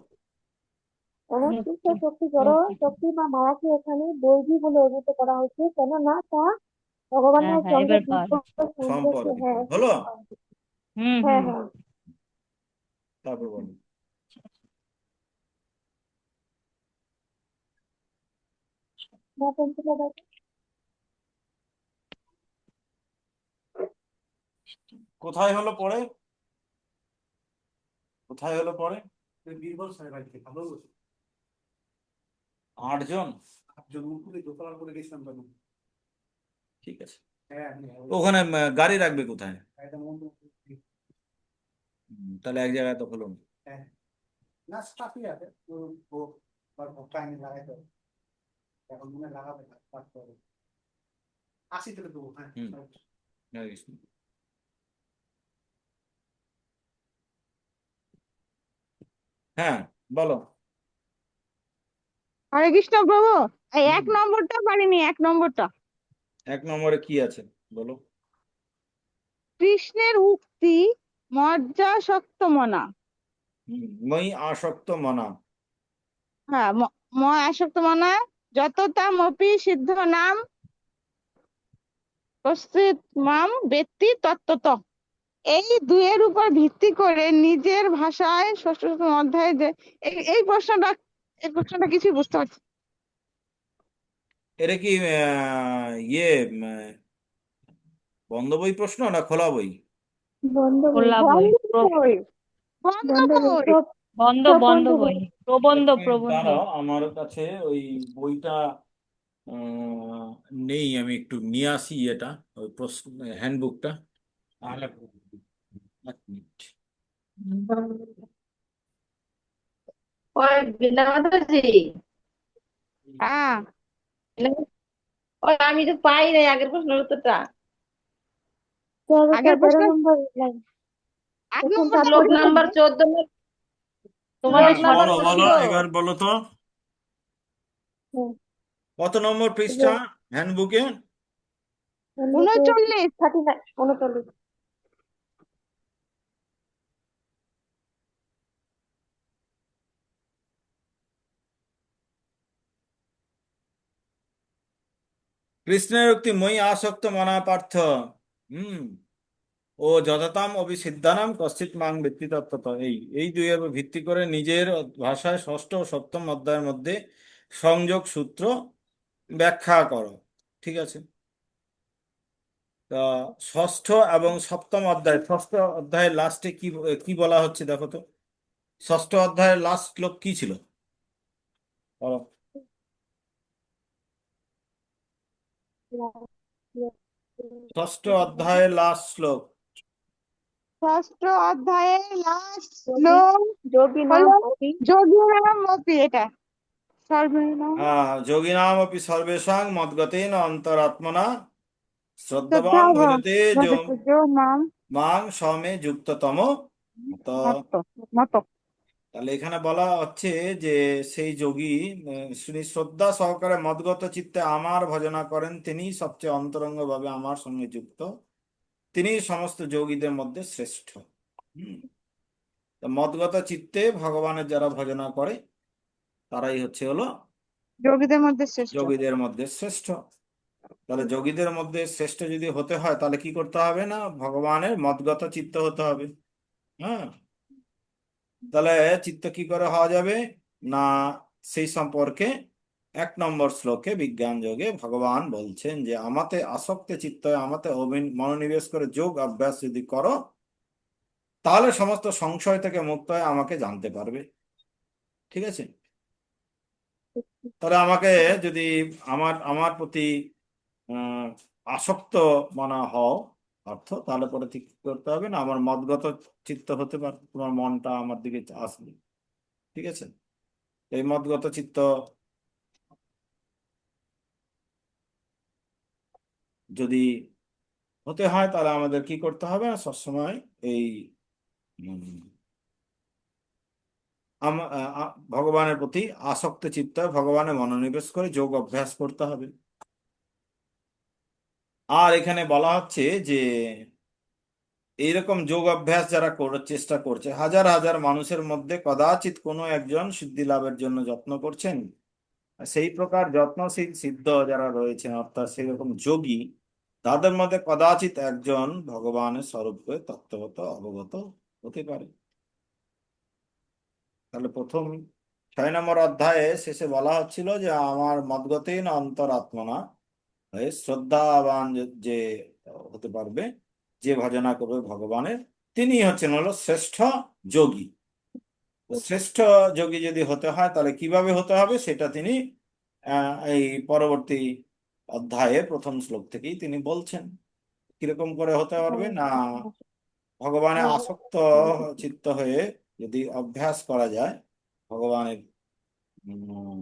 অনির্দিষ্ট মুক্তি শক্তি জড় মুক্তি শক্তি বা মায়াকে এখানে দৈবী বলে অভিহিত করা হয়েছে, কেননা তা হ্যাঁ ভগবানের হ্যাঁ, সঙ্গে এবার দিব্য পাওয়া যাচ্ছে। সম্পর্ক। সম্পর্কিত হ্যাঁ হলো। হুম হ্যাঁ হুম। হ্যাঁ। তারপর বলো। হ্যাঁ, পঞ্চম অধ্যায়। কোথায় হলো পড়ে? কোথায় হলো পড়ে? 8 জন। ঠিক আছে। ওখানে গাড়ি রাখবে কোথায়? হুম। তাহলে এক জায়গায় তো হলো না। না স্টাফই আছে ও টাইম লাগাইতে হবে এখন মনে লাগাবে না পাঠ করে 80 থেকে দেবো হ্যাঁ হুম। হরে কৃষ্ণ। হ্যাঁ, বলো। হরে কৃষ্ণ প্রভু। এই হুম। 1 নম্বরটা পারিনি, 1 নম্বরটা। 1 নম্বরে কি আছে বলো? কৃষ্ণের উক্তি মজ্জাসক্ত মনা। মই আসক্ত মনা। হ্যাঁ, ময় আসক্ত মনা যততামপি সিদ্ধ নাম কশ্চিৎ মাম বেত্তি তত্ত্বতঃ। এই দুয়ের উপর ভিত্তি করে নিজের ভাষায় ষষ্ঠ সপ্তম অধ্যায়ে যে এই প্রশ্নটা কিছুই বুঝতে পারছি না। এটা কি ইয়ে বন্ধ বই প্রশ্ন না খোলা বই? বন্ধ বই খোলা বই, বন্ধ বই, বন্ধ বন্ধ বই বই। সব বন্ধ সব বন্ধ বন্ধ বই, বই। প্রবন্ধ এক মিনিট প্রবন্ধ। দাঁড়াও, আমার কাছে ওই বইটা নেই, আমি একটু নিয়ে আসি এটা, ওই প্রশ্ন হ্যান্ডবুকটা। আর এক মিনিট। ওই বীণা মাতাজি, হ্যাঁ, ওই আমি তো পাই নাই আগের প্রশ্নের উত্তরটা। আগের প্রশ্ন 13 নম্বর লাইন 1 নম্বরটা শ্লোক বলো। নাম্বার 14 তোমার শ্লোক হ্যাঁ, নাম্বার বলো বলো, 14। এবার বলো তো কত নম্বর পৃষ্ঠা হ্যান্ডবুকে? 39। 39 কৃষ্ণের উক্তি মই আসক্ত মনা পার্থ। হুম। ও যথাতাম অভিসিদ্ধানাম কশ্চিৎ মাং ব্যক্তি তত্ত্বত। এই দুইয়ের উপর ভিত্তি করে নিজের ভাষায় ষষ্ঠ ও সপ্তম অধ্যায়ের মধ্যে সংযোগ সূত্র ব্যাখ্যা করো। ঠিক আছে। তা ষষ্ঠ এবং সপ্তম অধ্যায়, ষষ্ঠ অধ্যায়ের লাস্টে কি কি বলা হচ্ছে দেখো তো। ষষ্ঠ অধ্যায়ের লাস্ট শ্লোক কি ছিল বলো? ষষ্ঠ অধ্যায়ের লাস্ট শ্লোক। ষষ্ঠ অধ্যায়ের লাস্ট শ্লোক যোগী নাম হলো অপি যোগিনাম অপি। এটা সর্বনাম যোগিনাম অপি সর্বেষাং মদ্গতেন অন্তরাত্মনা শ্রদ্ধা শ্রদ্ধাবান ভজতে যো মাম মাং সমে যুক্ততম। তো মত মত। তাহলে এখানে বলা হচ্ছে যে সেই যোগী শ্রী শ্রদ্ধা সহকারে মদগত চিত্তে আমার ভজনা করেন, তিনি সবচেয়ে অন্তরঙ্গ ভাবে আমার সঙ্গে যুক্ত, তিনি সমস্ত যোগীদের মধ্যে শ্রেষ্ঠ। হুম। তো মদগত চিত্তে ভগবানের যারা ভজনা করে তারাই হলো যোগীদের মধ্যে শ্রেষ্ঠ। যোগীদের মধ্যে শ্রেষ্ঠ। তাহলে যোগীদের মধ্যে শ্রেষ্ঠ যদি হতে হয় তাহলে কি করতে হবে না, ভগবানের মদগত চিত্ত হতে হবে। হ্যাঁ। তাহলে চিত্ত কি করে হওয়া যাবে না, সেই সম্পর্কে 1 নম্বর শ্লোকে বিজ্ঞান যোগে ভগবান বলছেন যে আমাতে আসক্তে চিত্ত হয়ে আমাতে মনোনিবেশ করে যোগ অভ্যাস যদি করো তাহলে সমস্ত সংশয় থেকে মুক্ত হয়ে আমাকে জানতে পারবে। ঠিক আছে। তাহলে আমাকে যদি আমার আমার প্রতি আহ আসক্ত মনা হও তাহলে পরে ঠিক করতে হবে না, আমার মদগত চিত্ত হতে পারে, তোমার মনটা আমার দিকে আসবে। ঠিক আছে। এই মদগত চিত্ত যদি হতে হয় তাহলে আমাদের কি করতে হবে না, সবসময় এই উম, ভগবানের প্রতি আসক্ত চিত্ত হয়ে ভগবানে মনোনিবেশ করে যোগ অভ্যাস করতে হবে। আর এখানে বলা হচ্ছে যে এইরকম যোগ অভ্যাস যারা করার চেষ্টা করছে, হাজার হাজার মানুষের মধ্যে কদাচিৎ কোনো একজন সিদ্ধি লাভের জন্য যত্ন করছেন। সেই প্রকার যত্নশীল সিদ্ধ যারা রয়েছেন অর্থাৎ সেরকম যোগী, তাদের মধ্যে কদাচিৎ একজন ভগবানের স্বরূপে তত্ত্বগত অবগত হতে পারে। তাহলে প্রথম 6 নম্বর অধ্যায়ে শেষে বলা হচ্ছিল যে আমার মদ্গতেন অন্তরাত্মনা, শ্রদ্ধাবান যে হতে পারবে, যে ভজনা করবে ভগবানের, তিনি হলো শ্রেষ্ঠ যোগী। শ্রেষ্ঠ যোগী যদি হতে হয় তাহলে কিভাবে হতে হবে সেটা তিনি এই পরবর্তী অধ্যায়ে প্রথম শ্লোক থেকেই তিনি বলছেন কিরকম করে হতে পারবে না। ভগবানে আসক্ত চিত্ত হয়ে যদি অভ্যাস করা যায়, ভগবানের উম,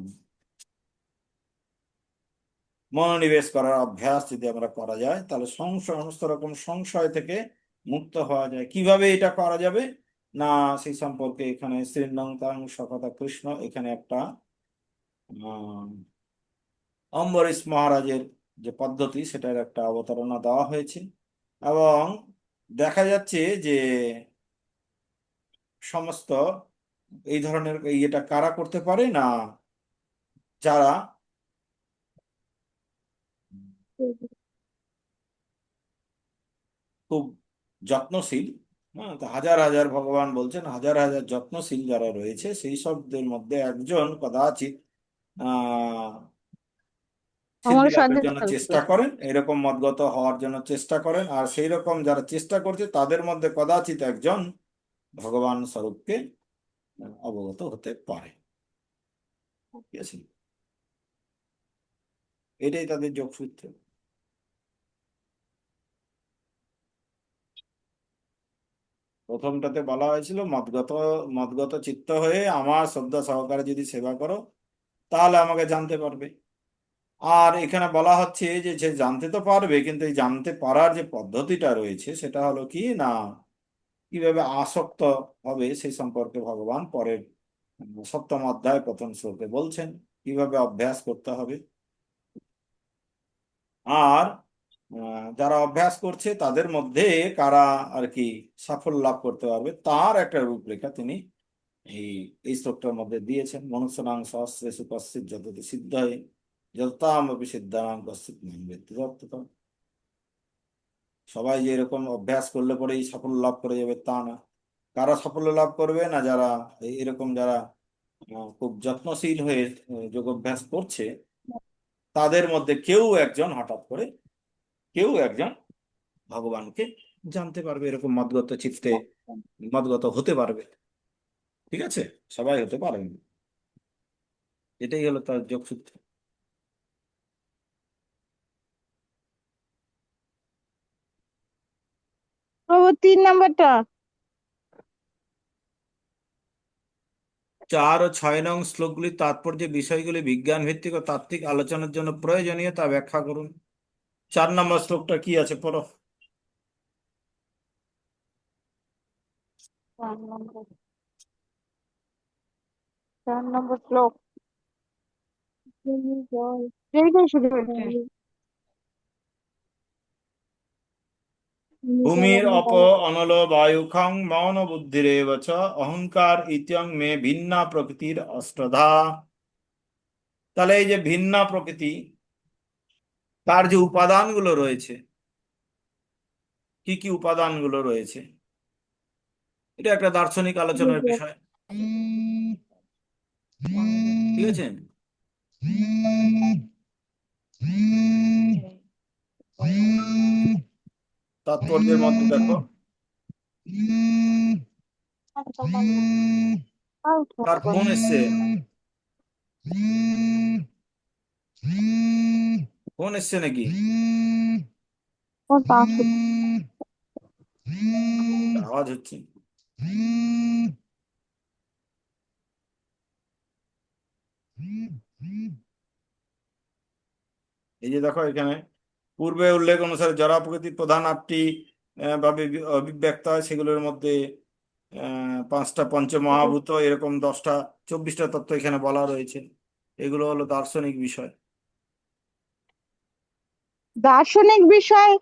মনোনিবেশ করার অভ্যাস যদি আমরা করা যায়, তাহলে সমস্ত রকম সংশয় থেকে মুক্ত হওয়া যায়। কিভাবে এটা করা যাবে না, সেই সম্পর্কে এখানে শ্রীনং সকথা কৃষ্ণ এখানে একটা আহ, অম্বরীশ মহারাজের যে পদ্ধতি সেটার একটা অবতারণা দেওয়া হয়েছে। এবং দেখা যাচ্ছে যে সমস্ত এই ধরনের ইয়েটা কারা করতে পারে না, যারা খুব যত্নশীল। হ্যাঁ, তো হাজার হাজার, ভগবান বলছেন হাজার হাজার যত্নশীল যারা রয়েছে, সেই সবদের মধ্যে একজন কদাচিৎ আহ আমার সিদ্ধি লাভের সাথে জন্য থাকবে। চেষ্টা করেন, এরকম মতগত হওয়ার জন্য চেষ্টা করেন, আর সেই রকম যারা চেষ্টা করছে তাদের মধ্যে কদাচিৎ একজন ভগবান স্বরূপকে অবগত হতে পারে। ঠিক আছে, এটাই তাদের যোগসূত্র। প্রথমটাতে বলা হয়েছিল মদগত চিত্ত হয়ে আমার শ্রদ্ধা সহকারে যদি সেবা করো তাহলে আমাকে জানতে পারবে। আর এখানে বলা হচ্ছে যে যে জানতে তো পারবে, কিন্তু এই জানতে পারার যে পদ্ধতিটা রয়েছে সেটা হলো কি না, কিভাবে আসক্ত হবে সেই সম্পর্কে ভগবান পরের সপ্তম অধ্যায় প্রথম শ্লোকে বলছেন কিভাবে অভ্যাস করতে হবে। আর যারা অভ্যাস করছে তাদের মধ্যে কারা আর কি সাফল্য লাভ করতে পারবে তার একটা রূপরেখা তিনি এই এই শ্লোকটার মধ্যে দিয়েছেন। মনুষ্যনাং সহস্রেষু কশ্চিৎ যততি সিদ্ধায় যততামপি সিদ্ধানাং কশ্চিৎ মাং বেত্তি তত্ত্বতম। সবাই যে এরকম অভ্যাস করলে পরেই সাফল্য লাভ করে যাবে তা না। কারা সাফল্য লাভ করবে না, যারা এরকম যারা খুব যত্নশীল হয়ে যোগ অভ্যাস করছে, তাদের মধ্যে কেউ একজন হঠাৎ করে কেউ একজন ভগবানকে জানতে পারবে, এরকম মদগত চিত্তে মদগত হতে পারবে। ঠিক আছে, সবাই হতে পারবে না। এটাই হলো তার যোগসূত্র। প্রভু 3 নম্বরটা। 4 ও 6 নং শ্লোকগুলির তাৎপর্য বিষয়গুলি বিজ্ঞান ভিত্তিক ও তাত্ত্বিক আলোচনার জন্য প্রয়োজনীয় তা ব্যাখ্যা করুন। 4 নম্বর শ্লোকটা কি আছে পড়ো। 4 নম্বর শ্লোক জল যেইটাই শুরু হয়েছে। ভূমির অপ অনল বায়ুখং মৌন বুদ্ধিরেব চ অহংকার ইত্যং মে ভিন্না প্রকৃতির অষ্টধা। তাহলে এই যে ভিন্না প্রকৃতি, তার যে উপাদানগুলো রয়েছে, কি কি উপাদানগুলো রয়েছে, এটা একটা দার্শনিক আলোচনার বিষয়। ঠিক আছে, তাৎপর্যের মধ্যে দেখো তার ফোন এসছে, ফোন এসছে নাকি? আওয়াজ হচ্ছে। এই যে দেখো এখানে পূর্বে উল্লেখ অনুসারে জড় প্রকৃতির প্রধান 8টি ভাবে অভিব্যক্ত হয়, সেগুলোর মধ্যে 5টা পঞ্চমহাভূত, এরকম 10টা 24টা তত্ত্ব এখানে বলা রয়েছে। এগুলো হলো দার্শনিক বিষয়। দার্শনিক বিষয়।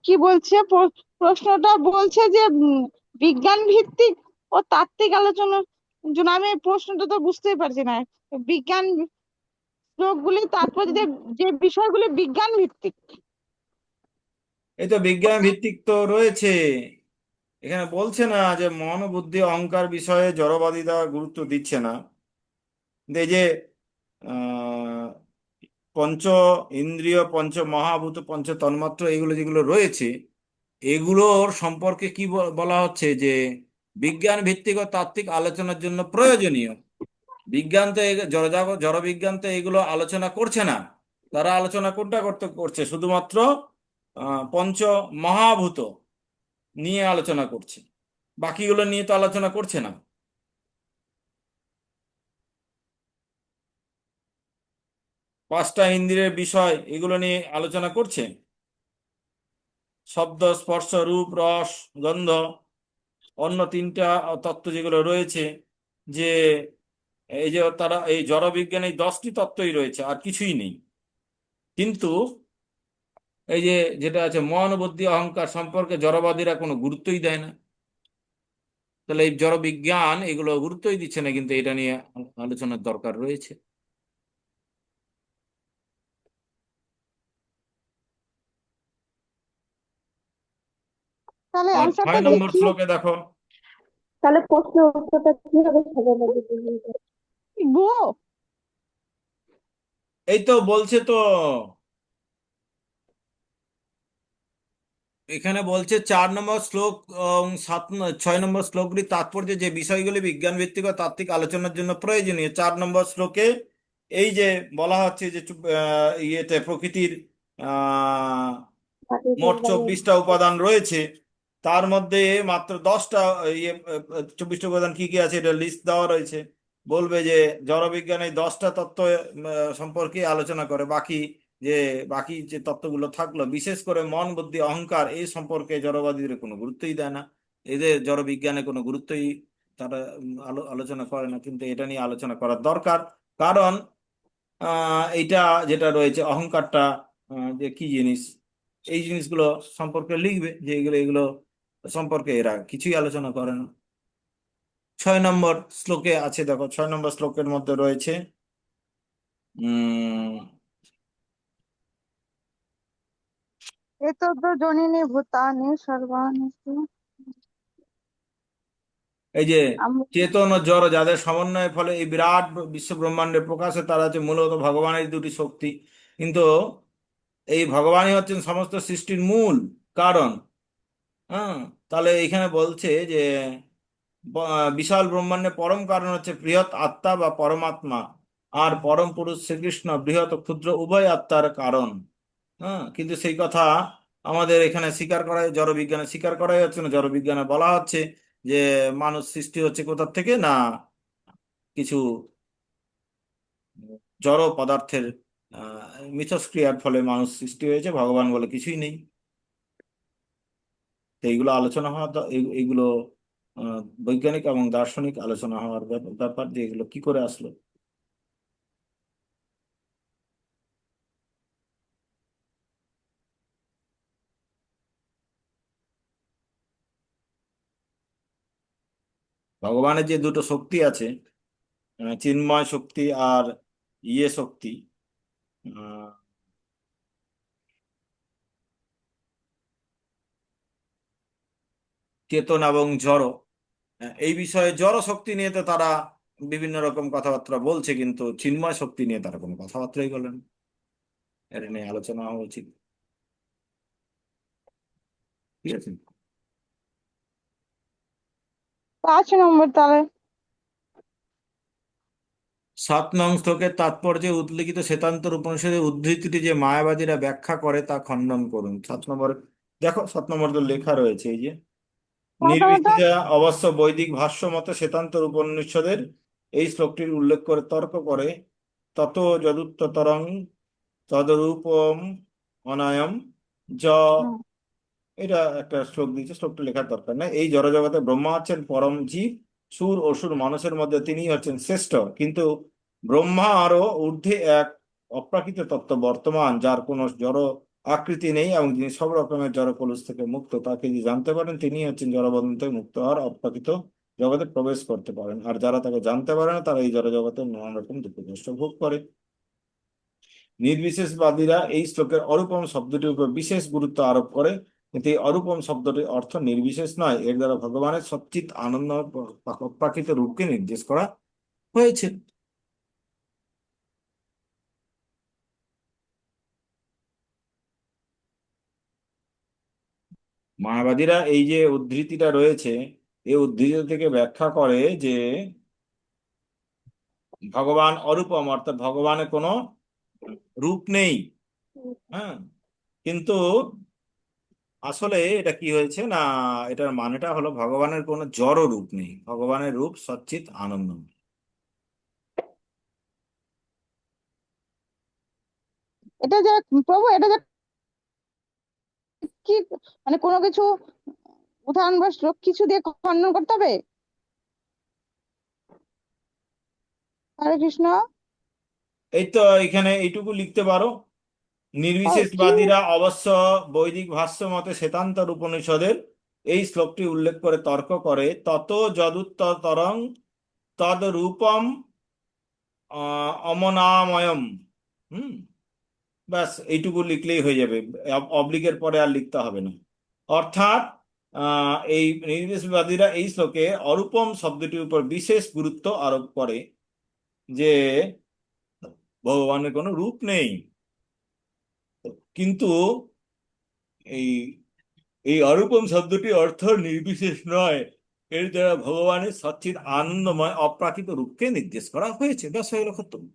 কি বলছে প্রশ্নটা বলছে যে বিজ্ঞান ভিত্তিক ও তাত্ত্বিক আলোচনার জন্য। আমি এই প্রশ্নটা তো বুঝতেই পারছি না। বিজ্ঞান শ্লোকগুলি তাৎপর্য যে বিষয়গুলি বিজ্ঞান ভিত্তিক। এই তো বিজ্ঞান ভিত্তিক তো রয়েছে, এখানে বলছে না যে মন বুদ্ধি অহংকার বিষয়ে জড়বাদীরা গুরুত্ব দিচ্ছে না। কিন্তু এই যে আহ পঞ্চ ইন্দ্রিয়, পঞ্চ মহাভূত, পঞ্চ তন্মাত্র, এগুলো যেগুলো রয়েছে, এগুলোর সম্পর্কে কি বলা হচ্ছে যে বিজ্ঞান ভিত্তিক ও তাত্ত্বিক আলোচনার জন্য প্রয়োজনীয়। বিজ্ঞান তো জড় বিজ্ঞান তো এগুলো আলোচনা করছে না। তারা আলোচনা কোনটা করছে? শুধুমাত্র পঞ্চ মহাভূত, নিয়ে আলোচনা করছে, বাকিগুলো নিয়ে তো আলোচনা করছে না। পাঁচটা ইন্দ্রিয়ের বিষয় এগুলো নিয়ে আলোচনা করছে, শব্দ, স্পর্শ, রূপ, রস, গন্ধ, অন্য তিনটা তত্ত্ব যেগুলো রয়েছে, যে এই যে তারা এই জড়বিজ্ঞানে এই 10টি তত্ত্বই রয়েছে, আর কিছুই নেই। কিন্তু এই যে যেটা আছে মন, বুদ্ধি, অহংকার সম্পর্কে জড়বাদীরা কোনো গুরুত্বই দেয় না। তাহলে এই জড়বিজ্ঞান এগুলো গুরুত্বই দিচ্ছে না, কিন্তু এটা নিয়ে আলোচনার দরকার রয়েছে। তাহলে আর অ্যান্সারটা 6 নম্বর কি? শ্লোকে দেখো, তাহলে প্রশ্ন উত্তরটা কিভাবে সাজানো যেতে? গো। এই তো বলছে তো, এখানে বলছে 4 নম্বর শ্লোক, 6 নম্বর শ্লোকটির তাৎপর্য যে বিষয়গুলি বিজ্ঞান ভিত্তিক ও তাত্ত্বিক আলোচনার জন্য প্রয়োজনীয়। 4 নম্বর শ্লোকে এই যে বলা হচ্ছে যে ইয়েতে প্রকৃতির আহ মাটির মোট পরিবারের 24টা উপাদান রয়েছে, তার মধ্যে মাত্র 10টা ইয়ে 24টা উপাদান কি কি আছে এটা লিস্ট দেওয়া রয়েছে। বলবে যে জড়বিজ্ঞান এই 10টা তত্ত্ব সম্পর্কে আলোচনা করে, বাকি যে তত্ত্বগুলো থাকলো, বিশেষ করে মন, বুদ্ধি, অহংকার এই সম্পর্কে জড়বাদীদের কোনো গুরুত্বই দেয় না। এদের জড়বিজ্ঞানে কোনো গুরুত্বই তারা আলোচনা করে না, কিন্তু এটা নিয়ে আলোচনা করার দরকার। কারণ এইটা যেটা রয়েছে অহংকারটা, যে কি জিনিস, এই জিনিসগুলো সম্পর্কে লিখবে, যে এগুলো এগুলো সম্পর্কে এরা কিছুই আলোচনা করে না। 6 নম্বর শ্লোকে আছে, দেখো 6 নম্বর শ্লোকের মধ্যে রয়েছে উম এতদ্ জনিনি ভূতানি সর্বাণি। এই যে আম- চেতন ও জড় যাদের সমন্বয়ের ফলে এই বিরাট বিশ্ব ব্রহ্মাণ্ডের প্রকাশে, তারা হচ্ছে মূলত ভগবানের দুটি শক্তি। কিন্তু এই ভগবানই হচ্ছেন সমস্ত সৃষ্টির মূল কারণ। হ্যাঁ, তাহলে এখানে বলছে যে বিশাল ব্রহ্মাণ্ডের পরম কারণ হচ্ছে বৃহৎ আত্মা বা পরমাত্মা, আর পরম পুরুষ শ্রীকৃষ্ণ বৃহৎ ও ক্ষুদ্র উভয় আত্মার কারণ। হ্যাঁ, কিন্তু সেই কথা আমাদের এখানে স্বীকার করাই, জড়বিজ্ঞানে স্বীকার করাই হচ্ছে না। জড়বিজ্ঞানে বলা হচ্ছে যে মানুষ সৃষ্টি হচ্ছে কোথা থেকে না, কিছু জড় পদার্থের মিথস্ক্রিয়ার ফলে মানুষ সৃষ্টি হয়েছে, ভগবান বলে কিছুই নেই। তো এইগুলো আলোচনা হওয়া এইগুলো বৈজ্ঞানিক এবং দার্শনিক আলোচনা হওয়ার ব্যাপার, যে এগুলো কি করে আসলো। ভগবানের যে দুটো শক্তি আছে, চিন্ময় শক্তি আর ইয়ে শক্তি, আহ, চেতন এবং জড়, এই বিষয়ে জড় শক্তি নিয়ে তো তারা বিভিন্ন রকম কথাবার্তা বলছে, কিন্তু চিন্ময় শক্তি নিয়ে তারা কোনো কথাবার্তাই বলেন। এটা নিয়ে আলোচনা হওয়া উচিত। ঠিক আছে। 5 নম্বর তাহলে। 7 নং শ্লোকের তাৎপর্যে উল্লিখিত শ্বেতান্তর উপনিষদের উদ্ধৃতিটি যে মায়াবাদীরা ব্যাখ্যা করে তা খণ্ডন করুন। 7 নম্বর, দেখো 7 নম্বর তো লেখা রয়েছে এই যে, প্রথমত নির্বিশেষে অবশ্য বৈদিক ভাষ্য মতে শ্বেতান্তর উপনিষদের এই শ্লোকটির উল্লেখ করে তর্ক করে, তত যদুত্তরং তদরূপম অনায়ম য, এটা একটা শ্লোক দিয়েছে, শ্লোকটা লেখার দরকার নেই। এই জড়জগতে ব্রহ্মা হচ্ছেন পরম জীব, সুর অসুর মানুষের মধ্যে তিনি হচ্ছেন শ্রেষ্ঠ, কিন্তু ব্রহ্মা আরো ঊর্ধ্বে এক অপ্রাকৃত তত্ত্ব বর্তমান, যার কোনো জড় আকৃতি নেই এবং যিনি সব রকমের জড় কলুষ থেকে মুক্ত। তাকে যদি জানতে পারেন, তিনি হচ্ছেন জড়বন্ধন থেকে মুক্ত হওয়ার অপ্রাকৃত জগতে প্রবেশ করতে পারেন। আর যারা তাকে জানতে পারে না, তারা এই জড় জগতে নানা রকম দুঃখ কষ্ট ভোগ করে। নির্বিশেষবাদীরা এই শ্লোকের অরূপম শব্দটির উপর বিশেষ গুরুত্ব আরোপ করে, কিন্তু এই অরূপম শব্দটির অর্থ নির্বিশেষ নয়, এর দ্বারা ভগবানের সচ্চিৎ আনন্দ প্রাকৃত রূপকে নির্দেশ করা হয়েছে। মায়াবাদীরা এই যে উদ্ধৃতিটা রয়েছে, এই উদ্ধৃতি থেকে ব্যাখ্যা করে যে ভগবান অরূপম, অর্থাৎ ভগবানের কোনো রূপ নেই। হ্যাঁ, কিন্তু আসলে এটা কি হয়েছে না, এটার মানেটা হলো ভগবানের কোনো জড় রূপ নেই, ভগবানের রূপ সচ্চিৎ আনন্দ। এটা যে প্রভু, এটা যে কি, মানে কোনো কিছু উদাহরণ বা শ্লোক কিছু দিয়ে খণ্ডন করতে হবে? হরে কৃষ্ণ। এই তো এখানে এইটুকু লিখতে পারো, ও কি? নির্বিশেষবাদীরা অবশ্য বৈদিক ভাষ্য মতে শ্বেতান্তর উপনিষদের এই শ্লোকটি উল্লেখ করে তর্ক করে, তত যদুত্তরং তদ রূপম অমনাময়ম। হুম, ব্যাস এইটুকু লিখলেই হয়ে যাবে, অবলিকের পরে আর লিখতে হবে না। অর্থাৎ এই নির্বিশেষবাদীরা এই শ্লোকে অরূপম শব্দটির উপর বিশেষ গুরুত্ব আরোপ করে, যে ভগবানের কোনো রূপ নেই। কিন্তু এই এই অরূপম শব্দটি অর্থ নির্বিশেষ নয়, এর দ্বারা ভগবানের সচ্চিৎ আনন্দময় অপ্রাকৃত রূপকে নির্দেশ করা হয়েছে। ব্যাস হয়ে গেল খতম।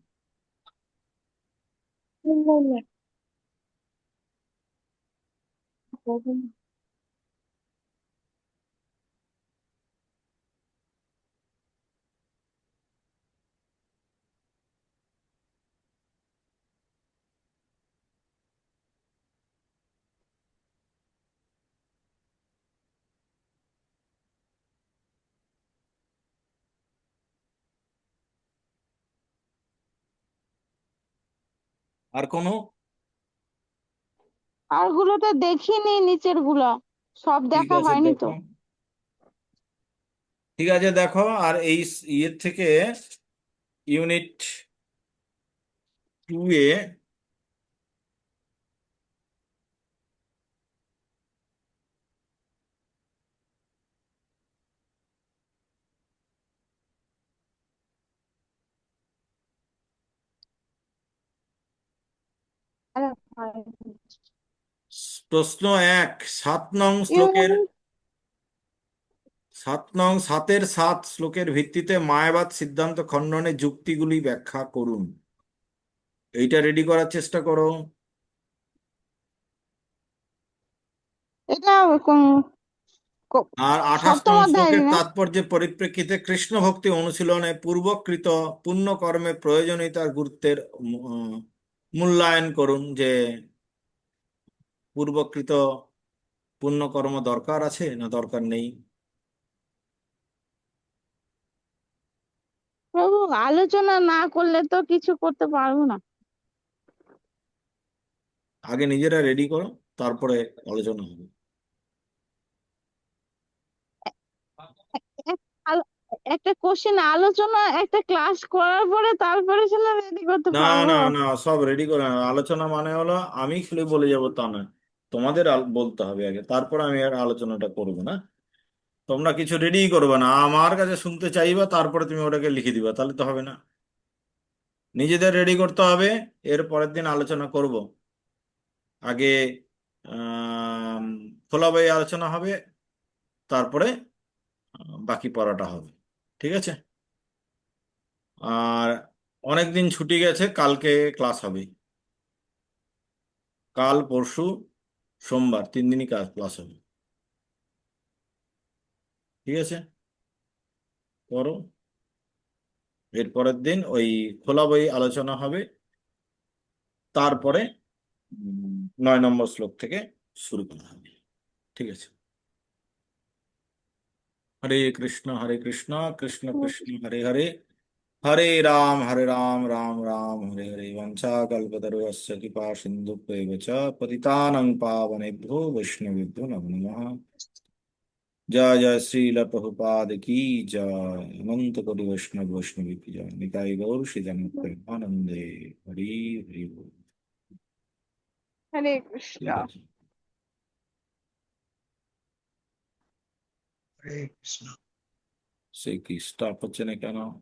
আর কোনো? আর গুলোতে দেখিনি, নিচের গুলা সব ঠিক দেখা আছে হয়নি তো। দেখো, ঠিক আছে দেখো। আর এই ইয়ের থেকে ইউনিট 2 এ আরে ভাই। প্রশ্ন 1, 7 নং শ্লোকের 7 শ্লোকের ভিত্তিতে মায়াবাদ সিদ্ধান্ত খণ্ডনের যুক্তিগুলি ব্যাখ্যা করুন। এইটা রেডি করার চেষ্টা করো। এটা কো- আর 28 সপ্তম নং অধ্যায় শ্লোকের না? তাৎপর্যের পরিপ্রেক্ষিতে কৃষ্ণ ভক্তি অনুশীলনে পূর্বকৃত পুণ্যকর্মের প্রয়োজনীয়তার গুরুত্বের মূল্যায়ন করুন, যে পূর্বকৃত পুণ্যকর্ম দরকার আছে না দরকার নেই। প্রভু, আলোচনা না করলে তো কিছু করতে পারবো না। আগে নিজেরা রেডি করো, তারপরে আলোচনা হবে। এক- আলো- একটা কোশ্চেন আলোচনা, একটা ক্লাস করার পরে তারপরে সেটা রেডি করতে না পারবো? না না, সব রেডি করে নাও। আলোচনা মানে হলো আমি খালি বলে যাব তা নয়, তোমাদের বলতে হবে আগে, তারপর আমি আর আলোচনাটা করবো না। তোমরা কিছু রেডি করবে না, আমার কাছে শুনতে চাইবা, তারপরে তুমি ওটাকে লিখে দিবা, তাহলে তো হবে না। নিজেদের রেডি করতে হবে, এর পরের দিন আলোচনা করব। আগে আম, খোলা বই আলোচনা হবে, তারপরে বাকি পড়াটা হবে। ঠিক আছে? আর অনেক দিন ছুটি গেছে, কালকে ক্লাস হবে। কাল পরশু সোমবার 3 দিনই ক্লাস হবে। ঠিক আছে, করো। এর পরের দিন ওই খোলা বই আলোচনা হবে, তারপরে 9 নম্বর শ্লোক থেকে শুরু করা হবে। ঠিক আছে? হরে কৃষ্ণ কৃষ্ণ কৃষ্ণ হরে হরে, হরে রাম রাম হরে হরে। वंशाकल्पतरुश्च कृपा सिन्धुभ्यैव च पतितानां पावनेभ्यो वैष्णवेभ्यो नमो नमः। जय जय श्रील प्रभुपाद की जय, अनंत कोटि वैष्णवी की जय। निताई गौर श्री आनंदे। हरि हरि बोल। হরে কৃষ্ণ। ঠিক আছে। হরে কৃষ্ণ। সে কি স্টাফ হচ্ছে না কেন?